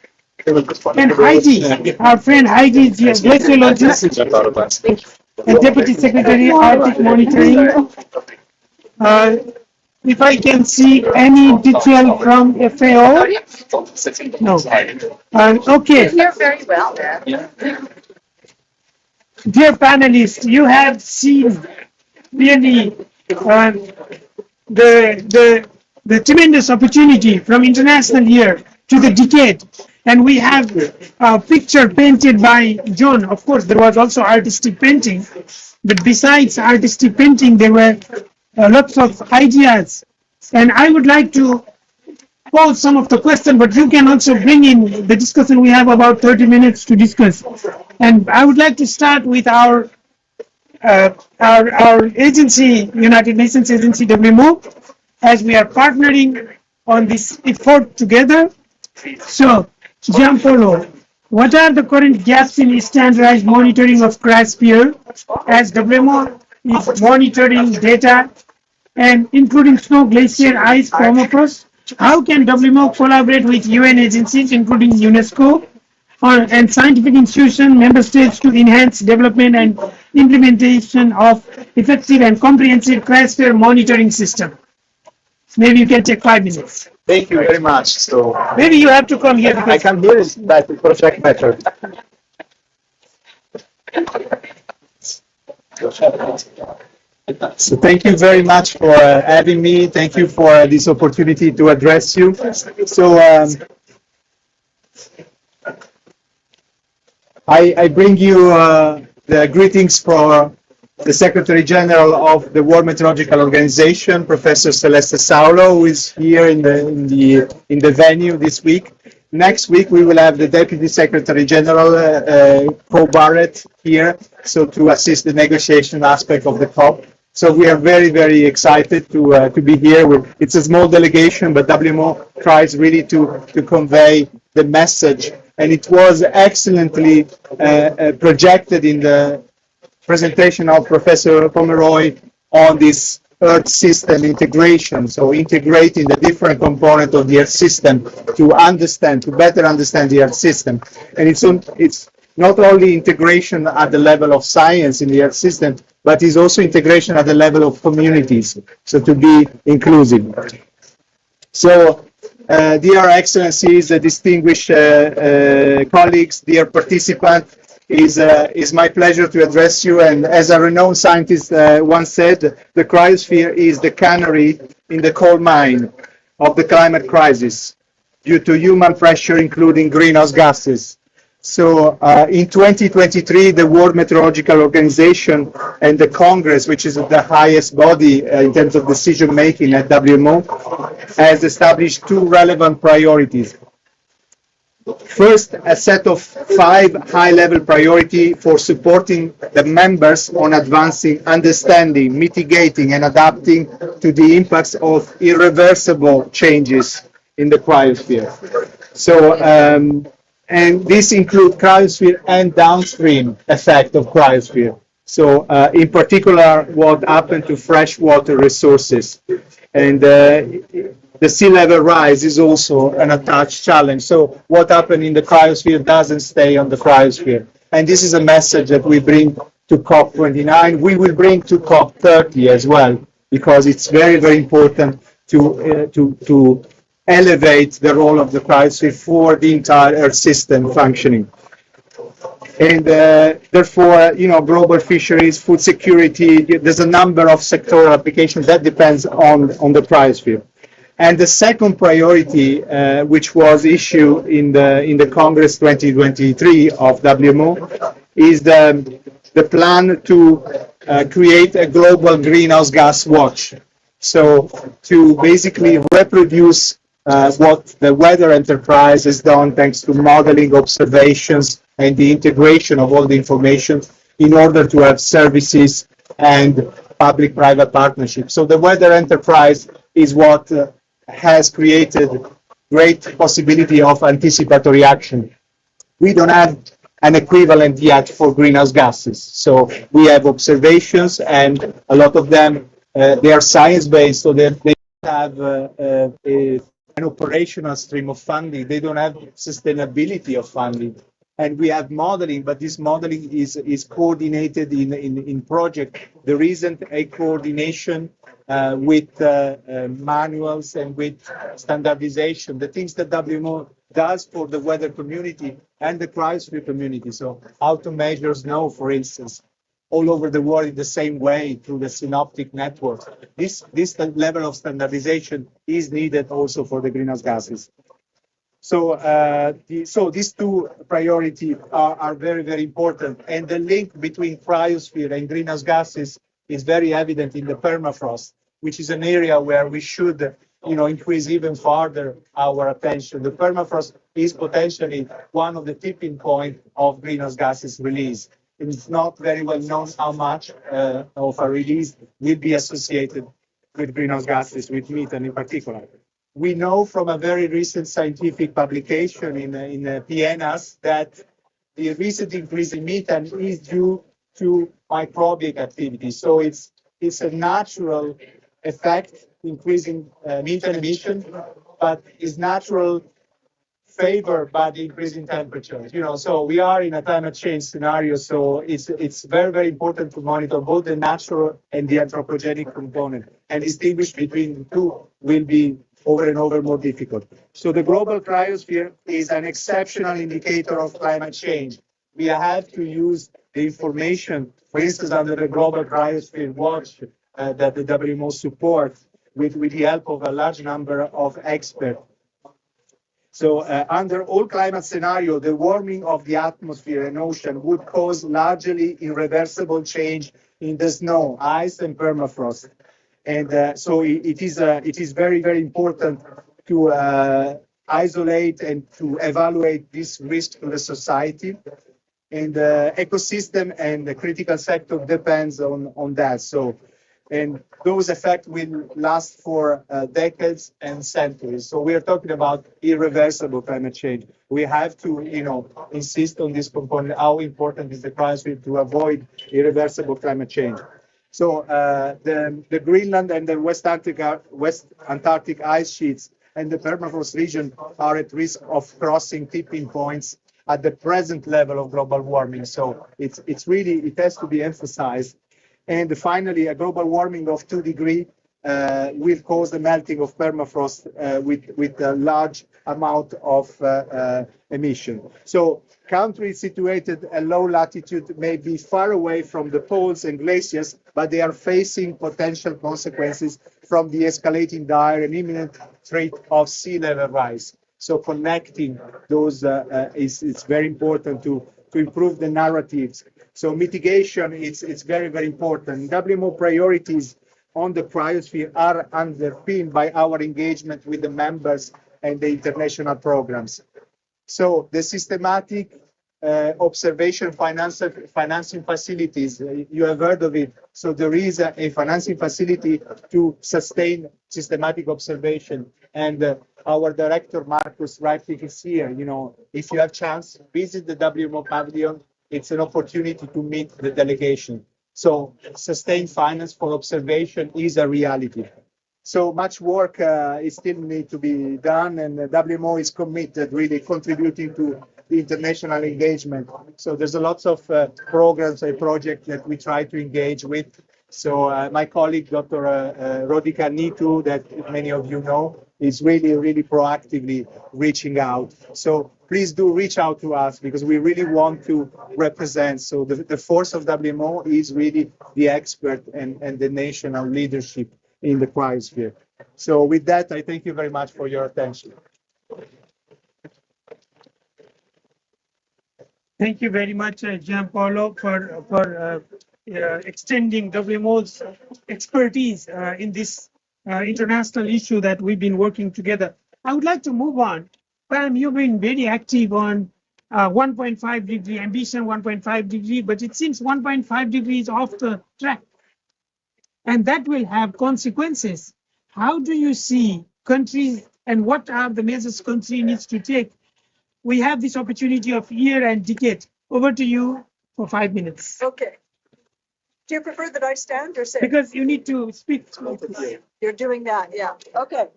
and Heidi, our friend Heidi is a glaciologist and Deputy Secretary Arctic Monitoring. If I can see any detail from FAO. No. Okay.
You're very well, Dan.
Dear panelists, you have seen really the tremendous opportunity from International Year to the decade. And we have a picture painted by John. Of course, there was also artistic painting, but besides artistic painting, there were lots of ideas. And I would like to pose some of the questions, but you can also bring in the discussion. We have about 30 minutes to discuss. And I would like to start with our agency, United Nations Agency WMO, as we are partnering on this effort together. So, Giampolo, what are the current gaps in standardized monitoring of cryosphere as WMO is monitoring data and including snow, glacier, ice, permafrost? How can WMO collaborate with UN agencies, including UNESCO, and scientific institutions, member states to enhance development and implementation of effective and comprehensive cryosphere monitoring system? Maybe you can take 5 minutes.
Thank you very much. So
Maybe you have to come here.
I come here is that the project method. So thank you very much for having me. Thank you for this opportunity to address you. So I bring you the greetings for the Secretary General of the World Meteorological Organization, Professor Celeste Saulo, who is here in the venue this week. Next week we will have the Deputy Secretary General, Paul Barrett, here, so to assist the negotiation aspect of the COP. So we are very, very excited to be here. It's a small delegation, but WMO tries really to convey the message, and it was excellently projected in the presentation of Professor Pomeroy on this Earth system integration. So integrating the different components of the Earth system to better understand the Earth system. And it's not only integration at the level of science in the Earth system, but it's also integration at the level of communities, so to be inclusive. So, dear Excellencies, distinguished colleagues, dear participants, is my pleasure to address you. And as a renowned scientist once said, the cryosphere is the canary in the coal mine of the climate crisis due to human pressure, including greenhouse gases. So in 2023, the World Meteorological Organization and the Congress, which is the highest body in terms of decision making at WMO, has established two relevant priorities. First, a set of 5 high-level priorities for supporting the members on advancing, understanding, mitigating, and adapting to the impacts of irreversible changes in the cryosphere. So, and this includes cryosphere and downstream effect of cryosphere. So, in particular, what happened to freshwater resources. And the sea level rise is also an attached challenge. So what happened in the cryosphere doesn't stay on the cryosphere. And this is a message that we bring to COP29. We will bring to COP30 as well, because it's very, very important to elevate the role of the cryosphere for the entire Earth system functioning. And therefore, global fisheries, food security, there's a number of sectoral applications that depends on the cryosphere. And the second priority, which was issued in the Congress 2023 of WMO, is the plan to create a global greenhouse gas watch. So to basically reproduce what the weather enterprise has done thanks to modeling, observations, and the integration of all the information in order to have services and public-private partnerships. So the weather enterprise is what has created great possibility of anticipatory action. We don't have an equivalent yet for greenhouse gases. So we have observations, and a lot of them, they are science-based, so they have an operational stream of funding. They don't have sustainability of funding. And we have modeling, but this modeling is coordinated in project. There isn't a coordination with manuals and with standardization, the things that WMO does for the weather community and the cryosphere community. So how to measure snow, for instance, all over the world in the same way through the synoptic network. This level of standardization is needed also for the greenhouse gases. So these two priorities are very, very important. And the link between cryosphere and greenhouse gases is very evident in the permafrost, which is an area where we should, increase even further our attention. The permafrost is potentially one of the tipping point of greenhouse gases release. It's not very well known how much of a release will be associated with greenhouse gases, with methane in particular. We know from a very recent scientific publication in PNAS that the recent increase in methane is due to microbial activity. So it's a natural effect, increasing methane emission, but is natural favored by the increase in temperatures. So we are in a climate change scenario. So it's very, very important to monitor both the natural and the anthropogenic component, and distinguish between the two will be over and over more difficult. So the global cryosphere is an exceptional indicator of climate change. We have to use the information, for instance, under the Global Cryosphere Watch that the WMO supports with the help of a large number of experts. So under all climate scenarios, the warming of the atmosphere and ocean would cause largely irreversible change in the snow, ice, and permafrost. And so it is very, very important to isolate and to evaluate this risk to the society. And the ecosystem and the critical sector depends on that. And those effects will last for decades and centuries. So we are talking about irreversible climate change. We have to, insist on this component, how important is the cryosphere to avoid irreversible climate change. So the Greenland and the West Antarctic ice sheets and the permafrost region are at risk of crossing tipping points at the present level of global warming. So it has to be emphasized. And finally, a global warming of 2 degrees will cause the melting of permafrost with a large amount of emission. So countries situated at low latitude may be far away from the poles and glaciers, but they are facing potential consequences from the escalating dire and imminent threat of sea level rise. So connecting those is very important to improve the narratives. So mitigation, it's very, very important. WMO priorities on the cryosphere are underpinned by our engagement with the members and the international programs. So the systematic observation financing facilities, you have heard of it. So there is a financing facility to sustain systematic observation. And our director, Marcus Reiflich, is here. If you have chance, visit the WMO pavilion. It's an opportunity to meet the delegation. So sustained finance for observation is a reality. So much work is still need to be done, and the WMO is committed, really contributing to the international engagement. So there's a lots of programs and projects that we try to engage with. So my colleague, Dr. Rodika Nitu, that many of you know, is really, really proactively reaching out. So please do reach out to us because we really want to represent. So the force of WMO is really the expert and the national leadership in the cryosphere. So with that, I thank you very much for your attention.
Thank you very much, Gianpaolo, for extending WMO's expertise in this international issue that we've been working together. I would like to move on. Pam, you've been very active on 1.5 degree ambition, 1.5 degree, but it seems 1.5 degrees off the track, and that will have consequences. How do you see countries, and what are the measures country needs to take? We have this opportunity of year and decade. Over to you for 5 minutes.
Okay. Do you prefer that I stand or sit?
Because you need to speak.
You're doing that, yeah. Okay.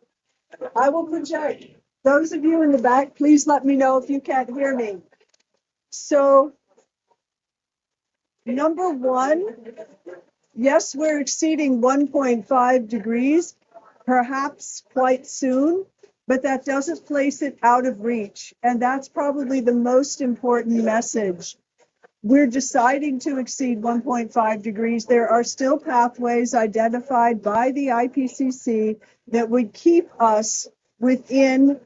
I will project. Those of you in the back, please let me know if you can't hear me. So, number one, yes, we're exceeding 1.5 degrees, perhaps quite soon, but that doesn't place it out of reach. And that's probably the most important message. We're deciding to exceed 1.5 degrees. There are still pathways identified by the IPCC that would keep us within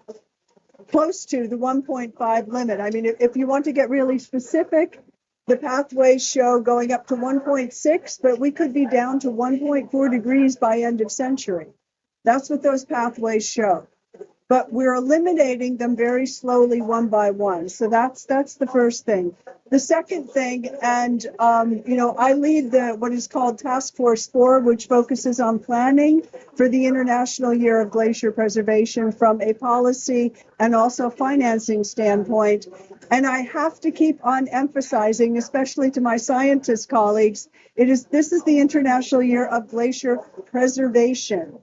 close to the 1.5 limit. I mean, if you want to get really specific, the pathways show going up to 1.6, but we could be down to 1.4 degrees by end of century. That's what those pathways show. But we're eliminating them very slowly one by one. So that's the first thing. The second thing, and I lead what is called Task Force 4, which focuses on planning for the International Year of Glacier Preservation from a policy and also financing standpoint. And I have to keep on emphasizing, especially to my scientist colleagues, this is the International Year of Glacier Preservation.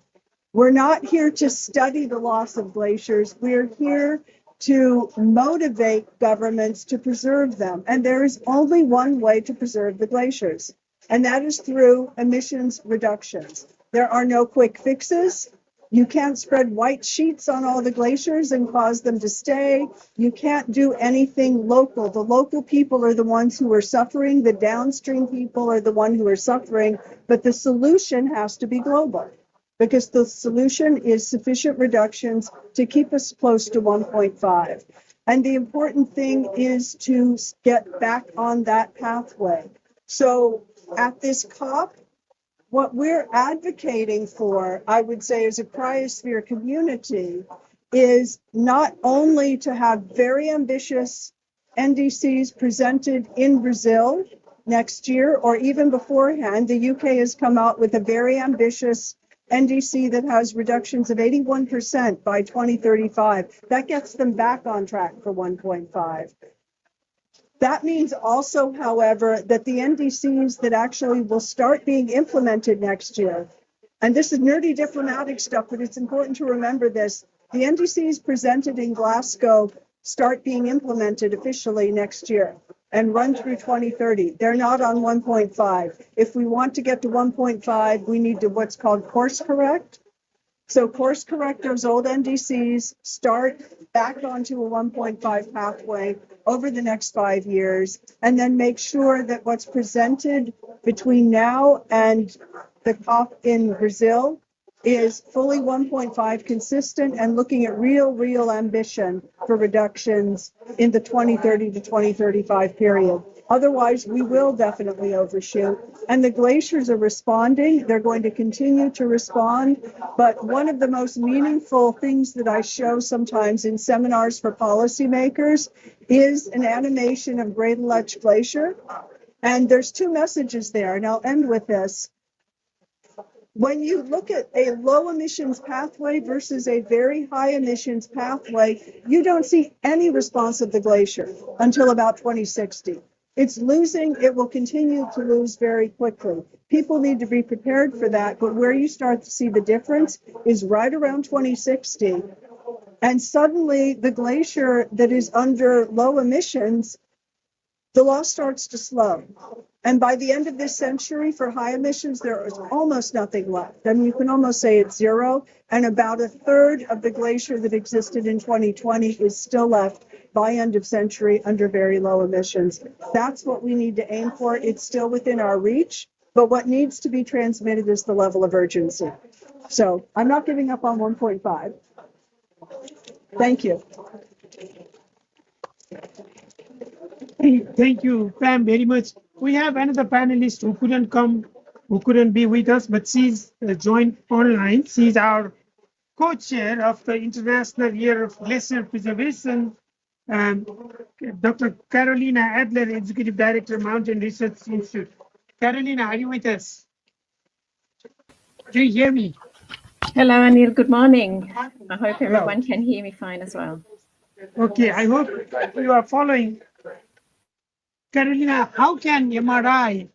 We're not here to study the loss of glaciers. We're here to motivate governments to preserve them. And there is only one way to preserve the glaciers, and that is through emissions reductions. There are no quick fixes. You can't spread white sheets on all the glaciers and cause them to stay. You can't do anything local. The local people are the ones who are suffering. The downstream people are the ones who are suffering. But the solution has to be global, because the solution is sufficient reductions to keep us close to 1.5. And the important thing is to get back on that pathway. So at this COP, what we're advocating for, I would say, as a cryosphere community, is not only to have very ambitious NDCs presented in Brazil next year, or even beforehand. The UK has come out with a very ambitious NDC that has reductions of 81% by 2035. That gets them back on track for 1.5. That means also, however, that the NDCs that actually will start being implemented next year, and this is nerdy diplomatic stuff, but it's important to remember this, the NDCs presented in Glasgow start being implemented officially next year and run through 2030. They're not on 1.5. If we want to get to 1.5, we need to what's called course correct. So course correct those old NDCs, start back onto a 1.5 pathway over the next 5 years, and then make sure that what's presented between now and the COP in Brazil is fully 1.5 consistent and looking at real ambition for reductions in the 2030 to 2035 period. Otherwise, we will definitely overshoot. And the glaciers are responding. They're going to continue to respond. But one of the most meaningful things that I show sometimes in seminars for policymakers is an animation of Great Aletsch Glacier. And there's two messages there, and I'll end with this. When you look at a low emissions pathway versus a very high emissions pathway, you don't see any response of the glacier until about 2060. It's losing, it will continue to lose very quickly. People need to be prepared for that, but where you start to see the difference is right around 2060. And suddenly the glacier that is under low emissions, the loss starts to slow. And by the end of this century, for high emissions, there is almost nothing left. I mean, you can almost say it's zero. And about a third of the glacier that existed in 2020 is still left by end of century under very low emissions. That's what we need to aim for. It's still within our reach, but what needs to be transmitted is the level of urgency. So I'm not giving up on 1.5. Thank you.
Thank you, Pam, very much. We have another panelist who couldn't be with us, but she's joined online. She's our co-chair of the International Year of Glacier Preservation, Dr. Carolina Adler, Executive Director, Mountain Research Institute. Carolina, are you with us? Do you hear me?
Hello, Anil. Good morning. I hope everyone can hear me fine as well.
Okay, I hope you are following. Carolina, how can MRI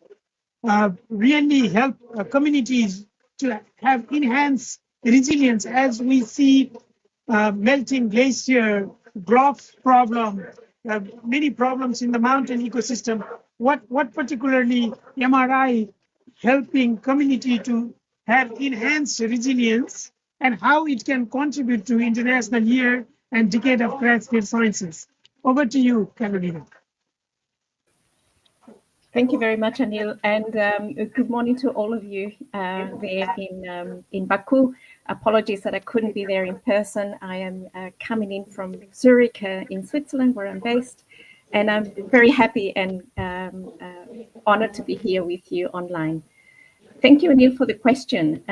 really help communities to have enhanced resilience as we see melting glacier, drought problem, many problems in the mountain ecosystem? What particularly MRI helping community to have enhanced resilience, and how it can contribute to International Year and Decade of Cryospheric Sciences? Over to you, Carolina.
Thank you very much, Anil, and good morning to all of you there in Baku. Apologies that I couldn't be there in person. I am coming in from Zurich in Switzerland, where I'm based, and I'm very happy and honored to be here with you online. Thank you, Anil, for the question.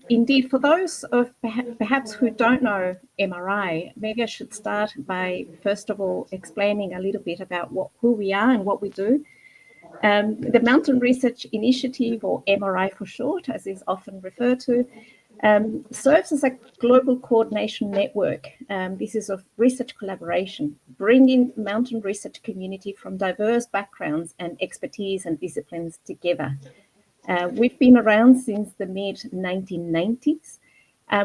Indeed, for those of perhaps who don't know MRI, maybe I should start by, first of all, explaining a little bit about who we are and what we do. The Mountain Research Initiative, or MRI for short, as is often referred to, serves as a global coordination network. This is of research collaboration, bringing mountain research community from diverse backgrounds and expertise and disciplines together. We've been around since the mid-1990s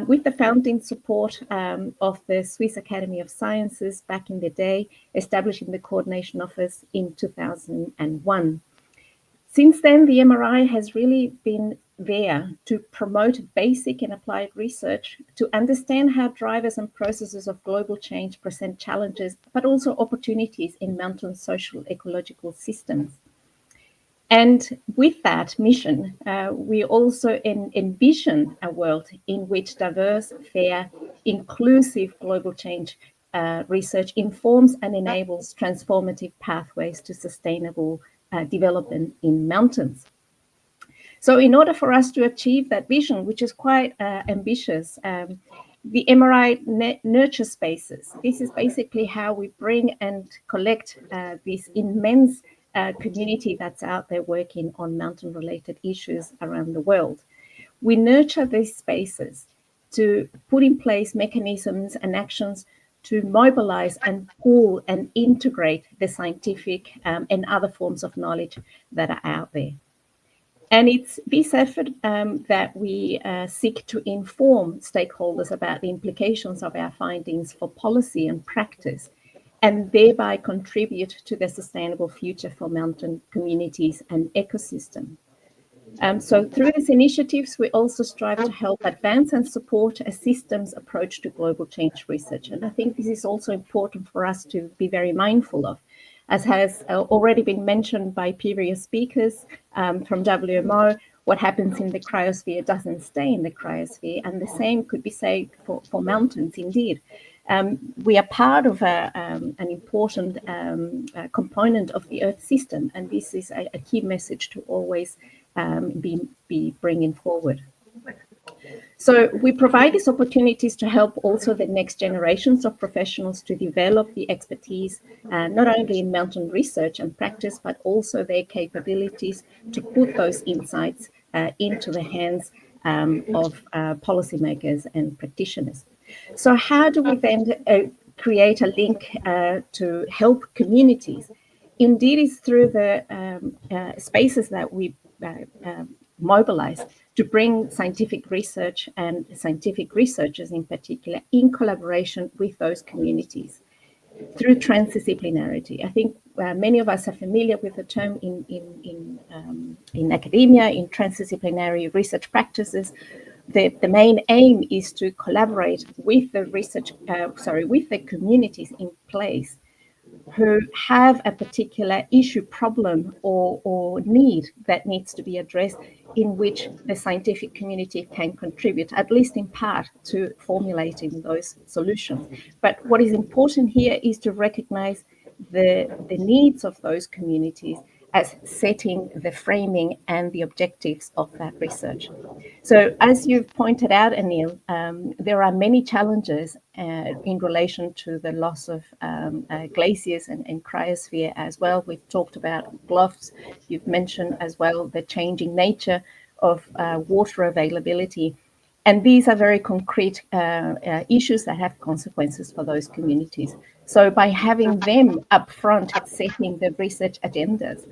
with the founding support of the Swiss Academy of Sciences back in the day, establishing the coordination office in 2001. Since then, the MRI has really been there to promote basic and applied research, to understand how drivers and processes of global change present challenges, but also opportunities in mountain social ecological systems. And with that mission, we also envision a world in which diverse, fair, inclusive global change research informs and enables transformative pathways to sustainable development in mountains. So in order for us to achieve that vision, which is quite ambitious, the MRI nurture spaces. This is basically how we bring and collect this immense community that's out there working on mountain-related issues around the world. We nurture these spaces to put in place mechanisms and actions to mobilize and pool and integrate the scientific and other forms of knowledge that are out there. And it's this effort that we seek to inform stakeholders about the implications of our findings for policy and practice, and thereby contribute to the sustainable future for mountain communities and ecosystem. So through these initiatives, we also strive to help advance and support a systems approach to global change research. And I think this is also important for us to be very mindful of, as has already been mentioned by previous speakers from WMO. What happens in the cryosphere doesn't stay in the cryosphere, and the same could be said for mountains indeed. We are part of an important component of the Earth system, and this is a key message to always be bringing forward. So we provide these opportunities to help also the next generations of professionals to develop the expertise, not only in mountain research and practice, but also their capabilities to put those insights into the hands of policymakers and practitioners. So how do we then create a link to help communities? Indeed, it's through the spaces that we mobilize to bring scientific research and scientific researchers in particular in collaboration with those communities through transdisciplinarity. I think many of us are familiar with the term in academia, in transdisciplinary research practices. The main aim is to collaborate with the with the communities in place who have a particular issue, problem, or need that needs to be addressed, in which the scientific community can contribute, at least in part, to formulating those solutions. But what is important here is to recognize the needs of those communities as setting the framing and the objectives of that research. So as you've pointed out, Anil, there are many challenges in relation to the loss of glaciers and cryosphere as well. We've talked about bluffs. You've mentioned as well the changing nature of water availability. And these are very concrete issues that have consequences for those communities. So by having them up front setting the research agendas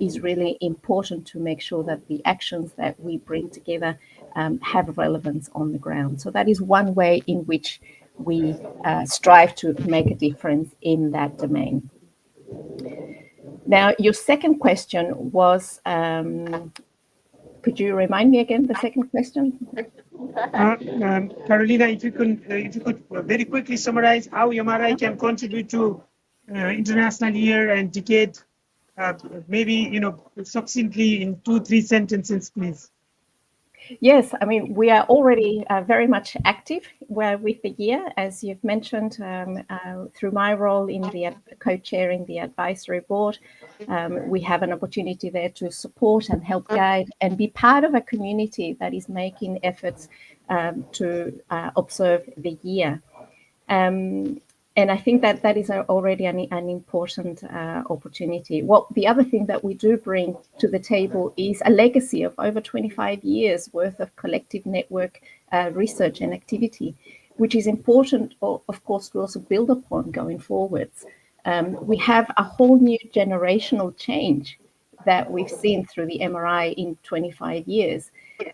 is really important to make sure that the actions that we bring together have relevance on the ground. So that is one way in which we strive to make a difference in that domain. Now, your second question was, could you remind me again the second question?
Carolina, if you could very quickly summarize how MRI can contribute to International Year and Decade maybe, succinctly in 2-3 sentences, please.
Yes, I mean, we are already very much active with the year, as you've mentioned, through my role in the co-chairing the advisory board. We have an opportunity there to support and help guide and be part of a community that is making efforts to observe the year. And I think that is already an important opportunity. The other thing that we do bring to the table is a legacy of over 25 years worth of collective network research and activity, which is important, of course, to also build upon going forwards. We have a whole new generational change that we've seen through the MRI in 25 years.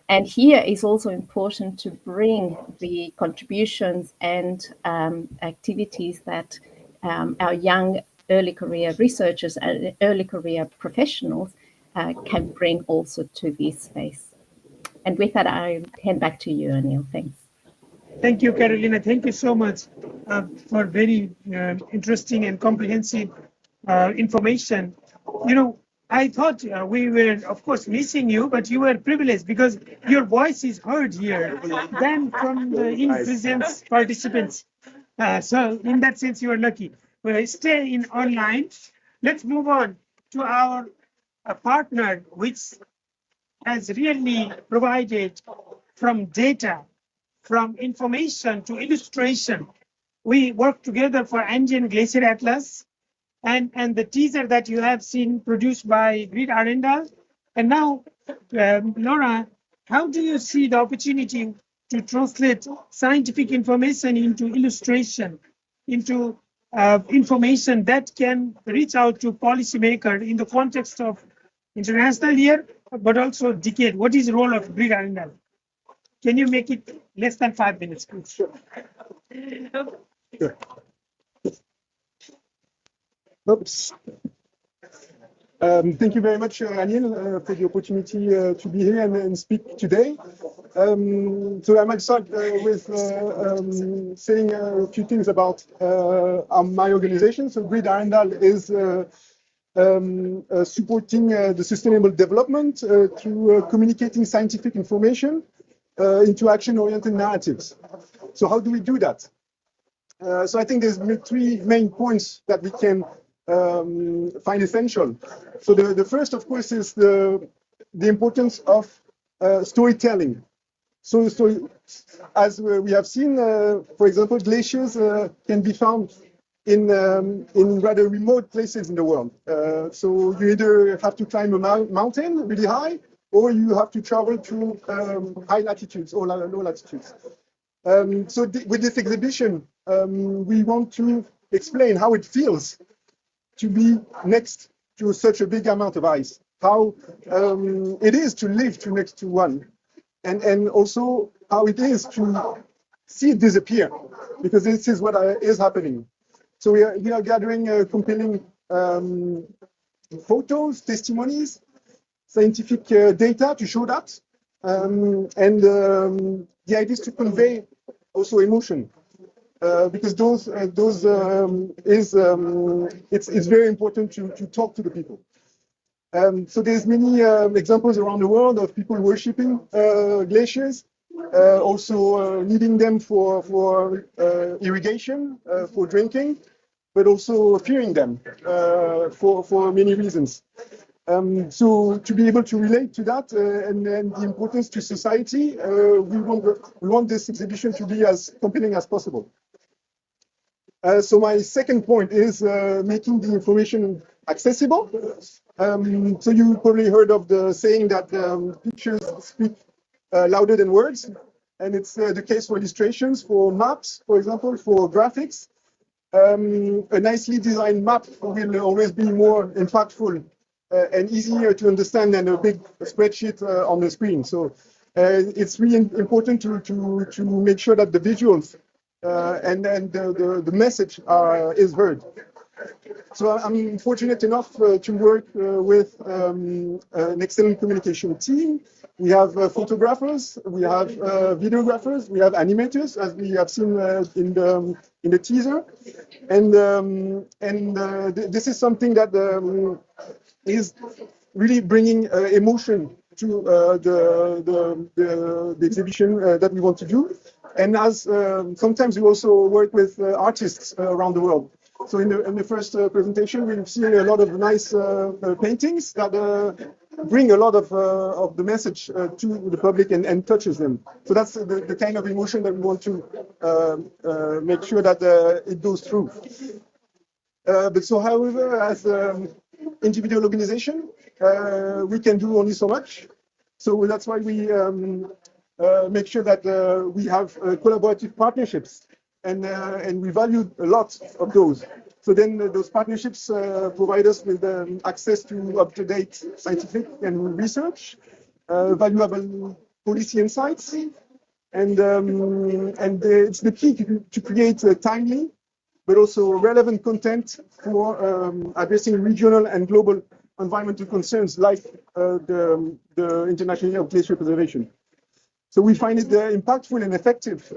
And here is also important to bring the contributions and activities that our young early career researchers and early career professionals can bring also to this space. And with that, I hand back to you, Anil. Thanks.
Thank you, Carolina. Thank you so much for very interesting and comprehensive information. I thought we were, of course, missing you, but you were privileged because your voice is heard here than from the in-presence participants. So in that sense, you are lucky. Well, stay in online. Let's move on to our partner, which has really provided from data, from information to illustration. We work together for Andean Glacier Atlas, and the teaser that you have seen produced by Grid Arendal. And now, Laura, how do you see the opportunity to translate scientific information into illustration, into information that can reach out to policymakers in the context of international year, but also decade? What is the role of Grid Arendal? Can you make it less than 5 minutes, please?
Sure. Oops. Thank you very much, Anil, for the opportunity to be here and speak today. So I might start with saying a few things about my organization. So Grid Arendal is supporting the sustainable development through communicating scientific information into action-oriented narratives. So how do we do that? So I think there's 3 main points that we can find essential. So the first, of course, is the importance of storytelling. So as we have seen, for example, glaciers can be found in rather remote places in the world. So you either have to climb a mountain really high, or you have to travel to high latitudes or low latitudes. So with this exhibition, we want to explain how it feels to be next to such a big amount of ice, how it is to live next to one, and also how it is to see it disappear, because this is what is happening. So we are gathering compelling photos, testimonies, scientific data to show that, and the idea is to convey also emotion. Because it's very important to talk to the people. So there's many examples around the world of people worshiping glaciers, also needing them for irrigation, for drinking, but also fearing them for many reasons. So to be able to relate to that and the importance to society, we want this exhibition to be as compelling as possible. So my second point is making the information accessible. So you probably heard of the saying that pictures speak louder than words, and it's the case for illustrations, for maps, for example, for graphics. A nicely designed map will always be more impactful and easier to understand than a big spreadsheet on the screen. So it's really important to make sure that the visuals and the message is heard. So I'm fortunate enough to work with an excellent communication team. We have photographers, we have videographers, we have animators, as we have seen in the teaser, and this is something that is really bringing emotion to the exhibition that we want to do. And as sometimes we also work with artists around the world. So in the first presentation, we've seen a lot of nice paintings that bring a lot of the message to the public and touches them. So that's the kind of emotion that we want to make sure that it goes through. But so, however, as individual organization, we can do only so much. So that's why we make sure that we have collaborative partnerships, and we value a lot of those. So then those partnerships provide us with access to up-to-date scientific and research, valuable policy insights, and it's the key to create timely but also relevant content for addressing regional and global environmental concerns like the International Year of Glacier Preservation. So we find it impactful and effective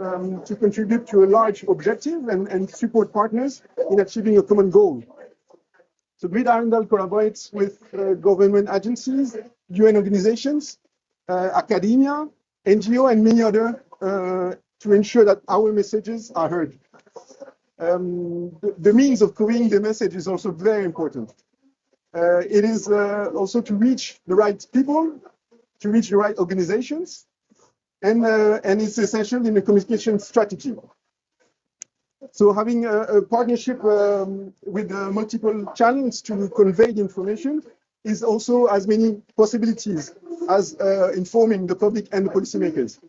to contribute to a large objective and support partners in achieving a common goal. So Grid Arendal collaborates with government agencies, UN organizations, academia, NGO, and many other to ensure that our messages are heard. The means of conveying the message is also very important. It is also to reach the right people, to reach the right organizations, and it's essential in the communication strategy. So having a partnership with multiple channels to convey the information is also as many possibilities as informing the public and the policymakers.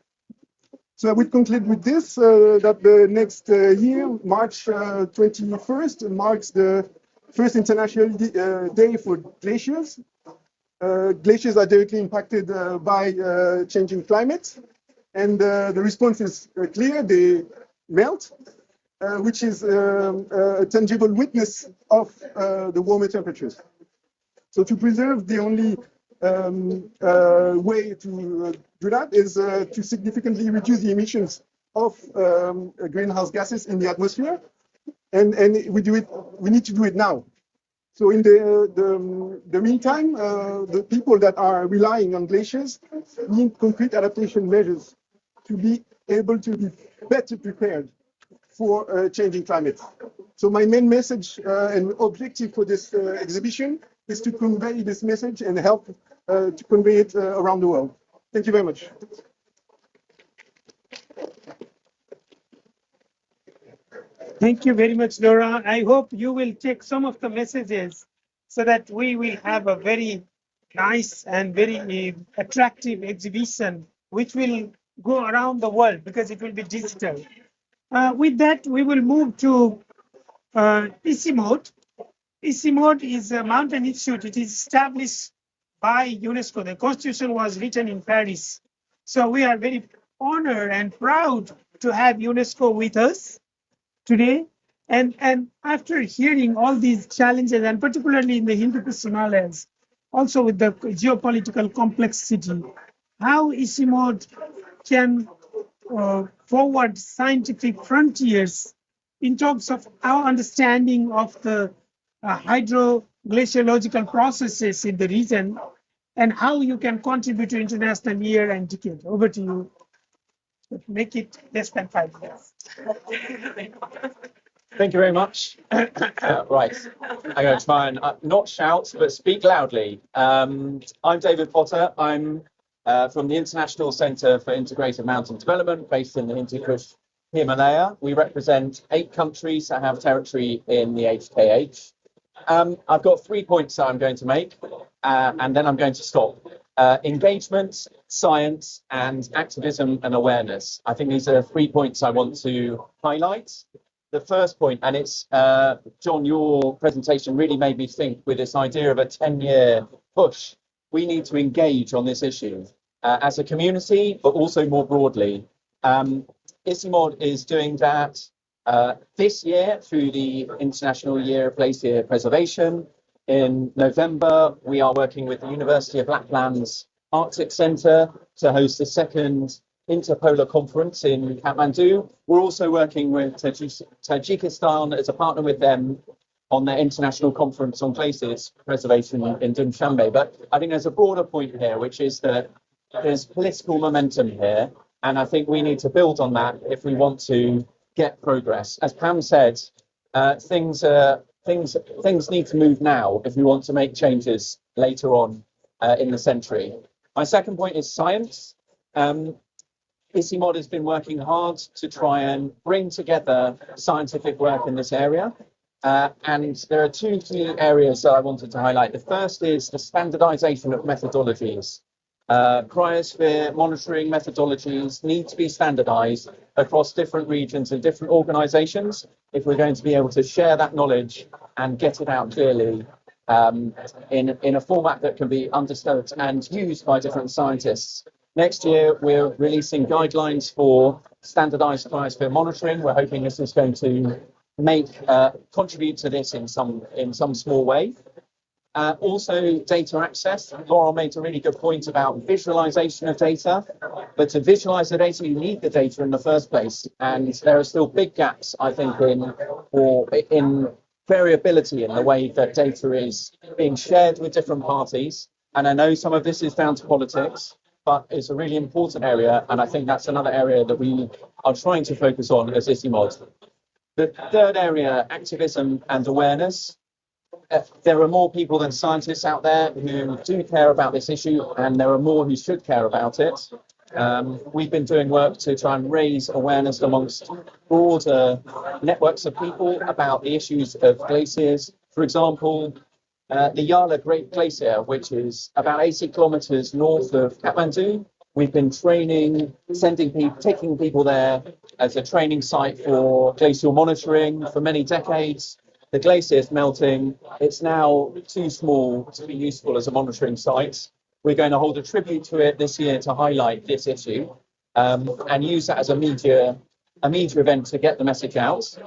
So I would conclude with this, that the next year, March 21st, marks the first International Day for Glaciers. Glaciers are directly impacted by changing climate, and the response is clear: they melt, which is a tangible witness of the warmer temperatures. So to preserve, the only way to do that is to significantly reduce the emissions of greenhouse gases in the atmosphere, and we need to do it now. So in the meantime, the people that are relying on glaciers need concrete adaptation measures to be able to be better prepared for changing climate. So my main message and objective for this exhibition is to convey this message and help to convey it around the world. Thank you very much.
Thank you very much, Laura. I hope you will take some of the messages so that we will have a very nice and very attractive exhibition, which will go around the world because it will be digital. With that, we will move to ICIMOD. ICIMOD is a mountain institute. It is established by UNESCO. The constitution was written in Paris. So we are very honored and proud to have UNESCO with us today. And after hearing all these challenges, and particularly in the Hindu-Kush Himalayas, also with the geopolitical complexity, how ICIMOD can forward scientific frontiers in terms of our understanding of the hydroglaciological processes in the region, and how you can contribute to International Year and Decade. Over to you. Make it less than 5 minutes.
Thank you very much. Right, I'm going to try and not shout, but speak loudly. I'm David Potter. I'm from the International Centre for Integrated Mountain Development, based in the Hindu-Kush Himalaya. We represent 8 countries that have territory in the HKH. I've got 3 points that I'm going to make, and then I'm going to stop. Engagement, science, and activism and awareness. I think these are 3 points I want to highlight. The first point, and it's, John, your presentation really made me think with this idea of a 10-year push. We need to engage on this issue as a community, but also more broadly. ICIMOD is doing that this year through the International Year of Glacier Preservation. In November, we are working with the University of Lapland's Arctic Centre to host the second interpolar conference in Kathmandu. We're also working with Tajikistan as a partner with them on their international conference on glaciers preservation in Dushanbe. But I think there's a broader point here, which is that there's political momentum here, and I think we need to build on that if we want to get progress. As Pam said, things need to move now if we want to make changes later on in the century. My second point is science. ICIMOD has been working hard to try and bring together scientific work in this area. And there are two key areas that I wanted to highlight. The first is the standardization of methodologies. Cryosphere monitoring methodologies need to be standardized across different regions and different organizations if we're going to be able to share that knowledge and get it out clearly in a format that can be understood and used by different scientists. Next year, we're releasing guidelines for standardized cryosphere monitoring. We're hoping this is going to contribute to this in some small way. Also, data access. Laurent made a really good point about visualization of data, but to visualize the data, you need the data in the first place. And there are still big gaps, I think, in variability in the way that data is being shared with different parties. And I know some of this is down to politics, but it's a really important area. And I think that's another area that we are trying to focus on as ICIMOD. The third area, activism and awareness. There are more people than scientists out there who do care about this issue, and there are more who should care about it. We've been doing work to try and raise awareness amongst broader networks of people about the issues of glaciers. For example, the Yala Great Glacier, which is about 80 kilometers north of Kathmandu. We've been training, taking people there as a training site for glacial monitoring for many decades. The glacier is melting. It's now too small to be useful as a monitoring site. We're going to hold a tribute to it this year to highlight this issue and use that as a media event to get the message out.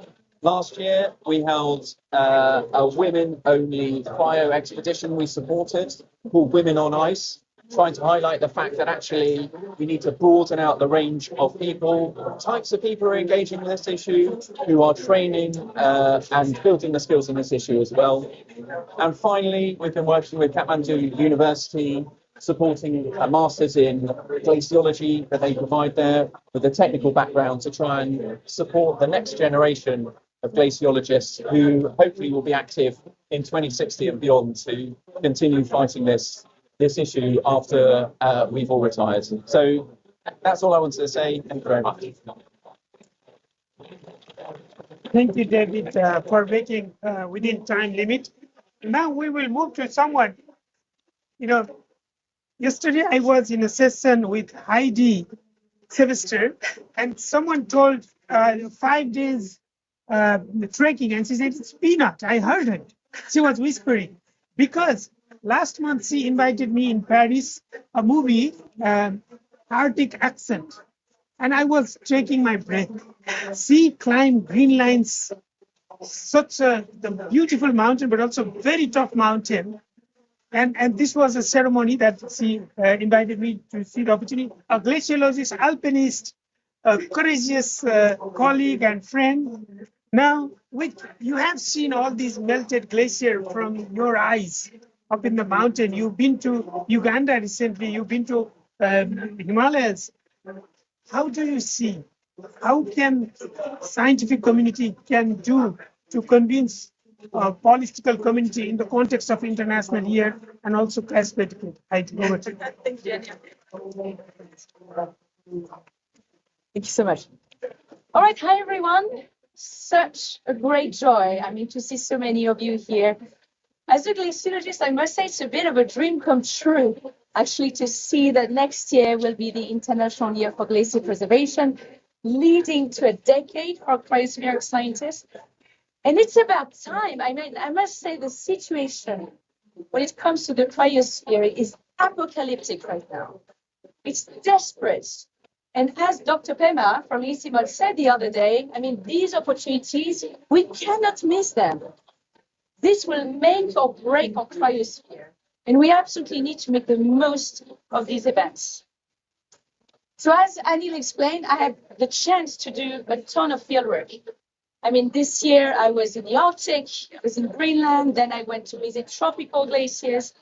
Last year, we held a women-only cryo expedition we supported called Women on Ice, trying to highlight the fact that actually we need to broaden out the range of people, types of people who are engaging with this issue, who are training and building the skills in this issue as well. And finally, we've been working with Kathmandu University, supporting a master's in glaciology that they provide there with a technical background to try and support the next generation of glaciologists who hopefully will be active in 2060 and beyond to continue fighting this issue after we've all retired. So that's all I wanted to say. Thank you very much.
Thank you, David, for making within time limit. Now we will move to someone. Yesterday I was in a session with Heidi Sylvester, and someone told 5 days trekking, and she said it's peanut. I heard it. She was whispering because last month she invited me in Paris a movie, Arctic Accent, and I was taking my breath. She climbed Green Lines, the beautiful mountain, but also very tough mountain. And this was a ceremony that she invited me to see the opportunity. A glaciologist, alpinist, a courageous colleague and friend. Now, you have seen all these melted glaciers from your eyes up in the mountain. You've been to Uganda recently. You've been to Himalayas. How do you see? How can scientific community can do to convince political community in the context of international year and also cryospheric?
Thank you so much. All right, hi everyone. Such a great joy, to see so many of you here. As a glaciologist, I must say it's a bit of a dream come true, actually, to see that next year will be the International Year for Glacier Preservation, leading to a decade for cryospheric scientists. And it's about time. I must say the situation when it comes to the cryosphere is apocalyptic right now. It's desperate. And as Dr. Pema from ICIMOD said the other day, these opportunities, we cannot miss them. This will make or break our cryosphere. And we absolutely need to make the most of these events. So as Anil explained, I had the chance to do a ton of fieldwork. I mean, this year I was in the Arctic, I was in Greenland, then I went to visit tropical glaciers.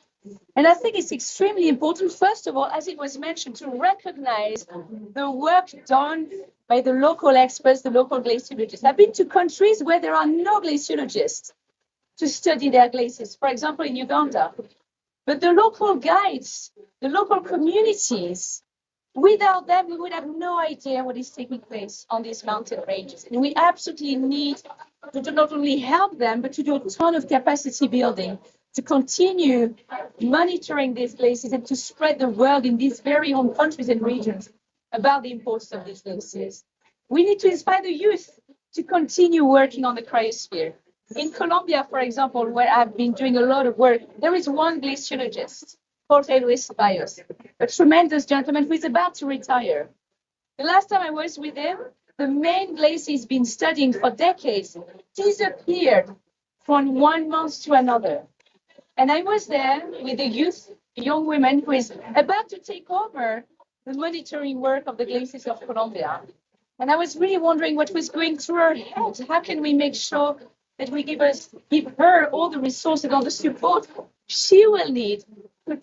And I think it's extremely important, first of all, as it was mentioned, to recognize the work done by the local experts, the local glaciologists. I've been to countries where there are no glaciologists to study their glaciers, for example, in Uganda. But the local guides, the local communities, without them, we would have no idea what is taking place on these mountain ranges. And we absolutely need to not only help them, but to do a ton of capacity building, to continue monitoring these glaciers and to spread the word in these very own countries and regions about the importance of these glaciers. We need to inspire the youth to continue working on the cryosphere. In Colombia, for example, where I've been doing a lot of work, there is one glaciologist, Jorge Luis Ceballos, a tremendous gentleman who is about to retire. The last time I was with him, the main glacier he's been studying for decades disappeared from 1 month to another. And I was there with a youth, a young woman who is about to take over the monitoring work of the glaciers of Colombia. And I was really wondering what was going through her head. How can we make sure that we give her all the resources, all the support she will need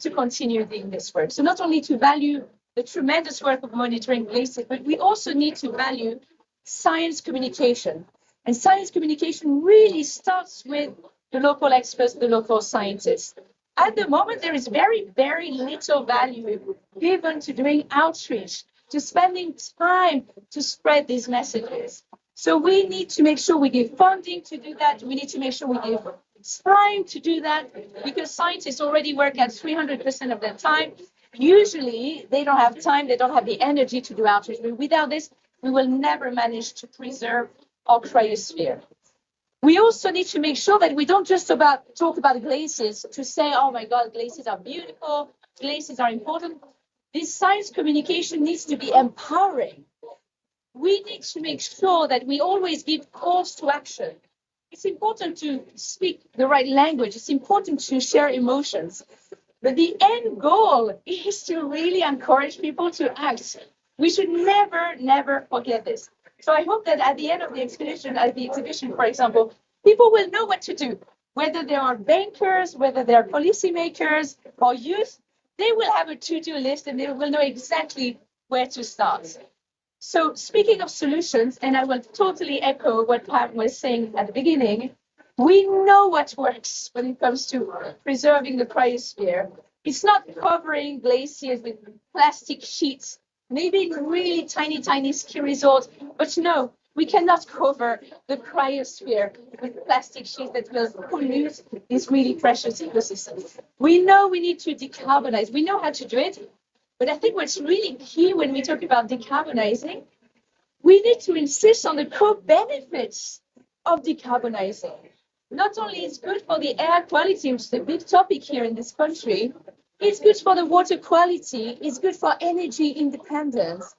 to continue doing this work? So not only to value the tremendous work of monitoring glaciers, but we also need to value science communication. And science communication really starts with the local experts, the local scientists. At the moment, there is very, very little value given to doing outreach, to spending time to spread these messages. So we need to make sure we give funding to do that. We need to make sure we give time to do that, because scientists already work at 300% of their time. Usually, they don't have time, they don't have the energy to do outreach. But without this, we will never manage to preserve our cryosphere. We also need to make sure that we don't just talk about glaciers to say, oh my God, glaciers are beautiful, glaciers are important. This science communication needs to be empowering. We need to make sure that we always give calls to action. It's important to speak the right language. It's important to share emotions. But the end goal is to really encourage people to act. We should never, never forget this. So I hope that at the end of the exhibition, for example, people will know what to do. Whether they are bankers, whether they are policymakers or youth, they will have a to-do list and they will know exactly where to start. So speaking of solutions, and I will totally echo what Pam was saying at the beginning, we know what works when it comes to preserving the cryosphere. It's not covering glaciers with plastic sheets, maybe in really tiny, tiny ski resorts, but no, we cannot cover the cryosphere with plastic sheets that will pollute these really precious ecosystems. We know we need to decarbonize. We know how to do it. But I think what's really key when we talk about decarbonizing, we need to insist on the co-benefits of decarbonizing. Not only is it good for the air quality, which is a big topic here in this country, it's good for the water quality, it's good for energy independence,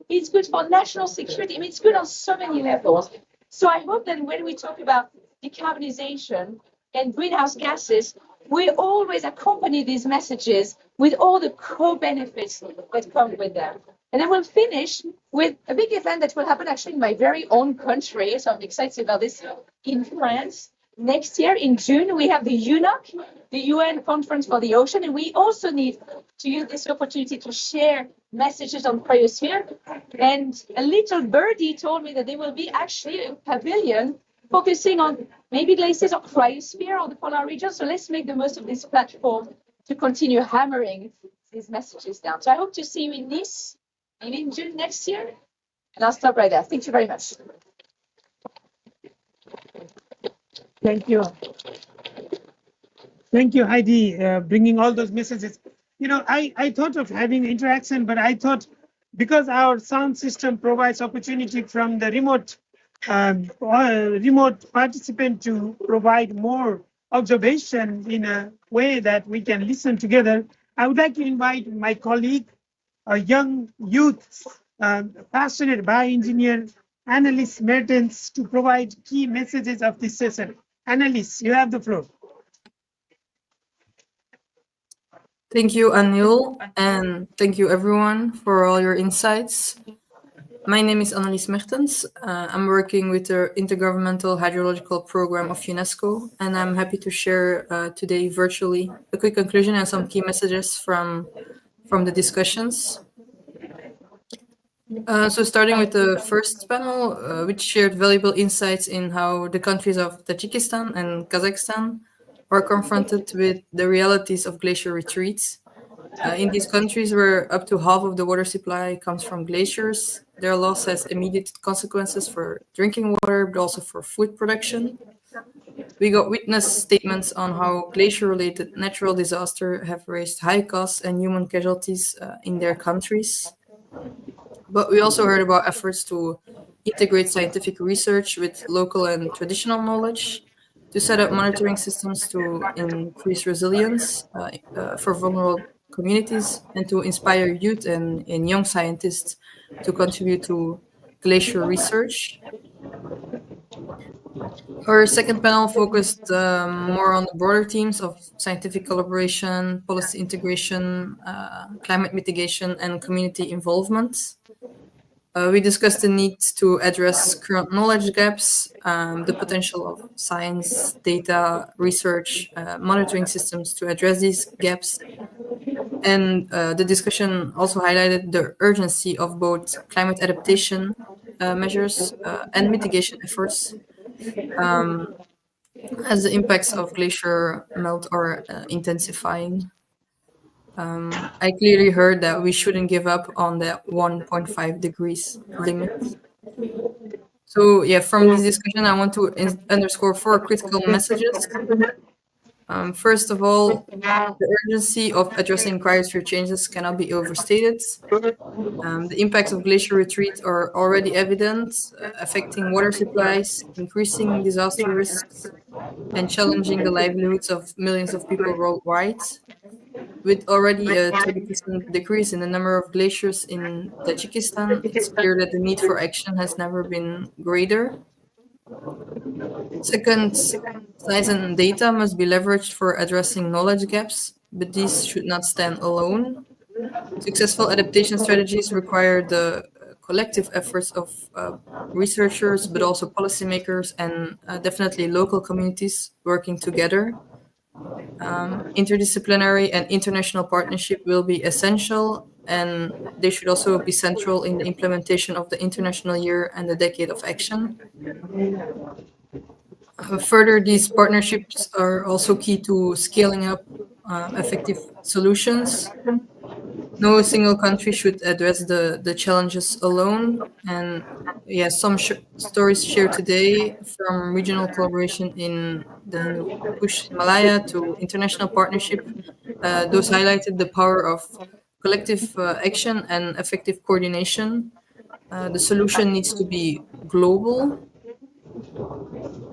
it's good for national security. I mean, it's good on so many levels. So I hope that when we talk about decarbonization and greenhouse gases, we always accompany these messages with all the co-benefits that come with them. And then we'll finish with a big event that will happen actually in my very own country. So I'm excited about this in France. Next year in June, we have the UNOC, the UN Conference for the Ocean. And we also need to use this opportunity to share messages on cryosphere. And a little birdie told me that there will be actually a pavilion focusing on maybe glaciers or cryosphere or the polar region. So let's make the most of this platform to continue hammering these messages down. So I hope to see you in Nice, maybe in June next year. And I'll stop right there. Thank you very much.
Thank you. Thank you, Heidi, bringing all those messages. You know, I thought of having interaction, but I thought because our sound system provides opportunity from the remote participant to provide more observation in a way that we can listen together, I would like to invite my colleague, a young youth, passionate bioengineer, Annelies Mertens, to provide key messages of this session. Annelies, you have the floor.
Thank you, Anil, and thank you everyone for all your insights. My name is Annelies Mertens. I'm working with the Intergovernmental Hydrological Program of UNESCO, and I'm happy to share today virtually a quick conclusion and some key messages from the discussions. So starting with the first panel, which shared valuable insights in how the countries of Tajikistan and Kazakhstan are confronted with the realities of glacier retreats. In these countries where up to half of the water supply comes from glaciers, their loss has immediate consequences for drinking water, but also for food production. We got witness statements on how glacier-related natural disasters have raised high costs and human casualties in their countries. But we also heard about efforts to integrate scientific research with local and traditional knowledge, to set up monitoring systems to increase resilience for vulnerable communities, and to inspire youth and young scientists to contribute to glacier research. Our second panel focused more on the broader themes of scientific collaboration, policy integration, climate mitigation, and community involvement. We discussed the need to address current knowledge gaps, the potential of science, data, research, monitoring systems to address these gaps. And the discussion also highlighted the urgency of both climate adaptation measures and mitigation efforts, as the impacts of glacier melt are intensifying. I clearly heard that we shouldn't give up on that 1.5 degrees limit. So yeah, from this discussion, I want to underscore 4 critical messages. First of all, the urgency of addressing cryosphere changes cannot be overstated. The impacts of glacier retreat are already evident, affecting water supplies, increasing disaster risks, and challenging the livelihoods of millions of people worldwide. With already a 30% decrease in the number of glaciers in Tajikistan, it's clear that the need for action has never been greater. Second, science and data must be leveraged for addressing knowledge gaps, but these should not stand alone. Successful adaptation strategies require the collective efforts of researchers, but also policymakers and definitely local communities working together. Interdisciplinary and international partnership will be essential, and they should also be central in the implementation of the International Year and the Decade of Action. Further, these partnerships are also key to scaling up effective solutions. No single country should address the challenges alone. And yeah, some stories shared today, from regional collaboration in the Hindu Kush Himalaya to international partnership, those highlighted the power of collective action and effective coordination. The solution needs to be global.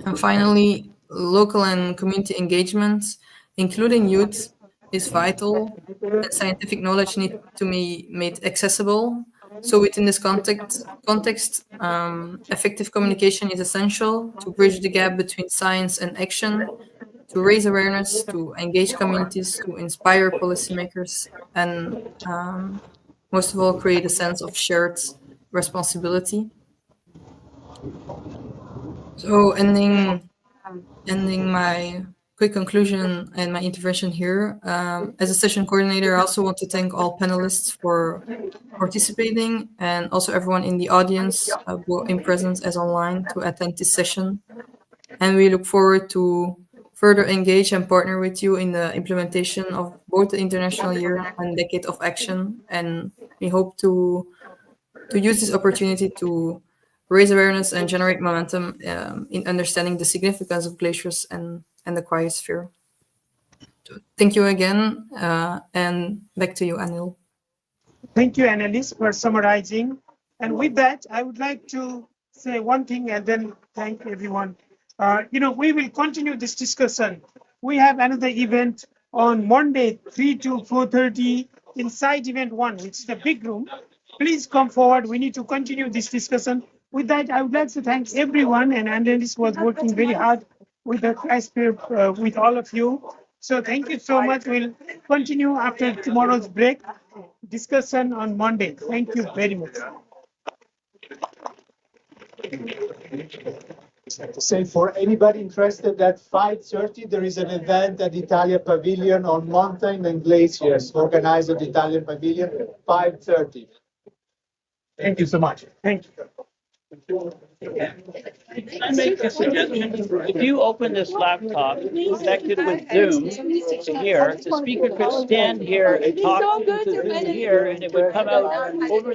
And finally, local and community engagement, including youth, is vital, and scientific knowledge needs to be made accessible. So within this context, effective communication is essential to bridge the gap between science and action, to raise awareness, to engage communities, to inspire policymakers, and most of all, create a sense of shared responsibility. So ending my quick conclusion and my intervention here, as a session coordinator, I also want to thank all panelists for participating, and also everyone in the audience, both in presence as online, to attend this session. And we look forward to further engage and partner with you in the implementation of both the International Year and Decade of Action. And we hope to use this opportunity to raise awareness and generate momentum in understanding the significance of glaciers and the cryosphere. Thank you again, and back to you, Anil.
Thank you, Annelies, for summarizing. And with that, I would like to say one thing and then thank everyone. We will continue this discussion. We have another event on Monday, 3 to 4:30 inside event 1, which is the big room. Please come forward. We need to continue this discussion. With that, I would like to thank everyone, and Annelies was working very hard with the cryosphere, with all of you. So thank you so much. We'll continue after tomorrow's break. Discussion on Monday. Thank you very much.
To say for anybody interested, at 5:30 there is an event at the Italian Pavilion on mountain and glaciers, organized at the Italian Pavilion, 5:30.
Thank you so much. Thank you.
I make a suggestion. If you open this laptop connected with Zoom here, the speaker could stand here and talk to Zoom here, and it would come out over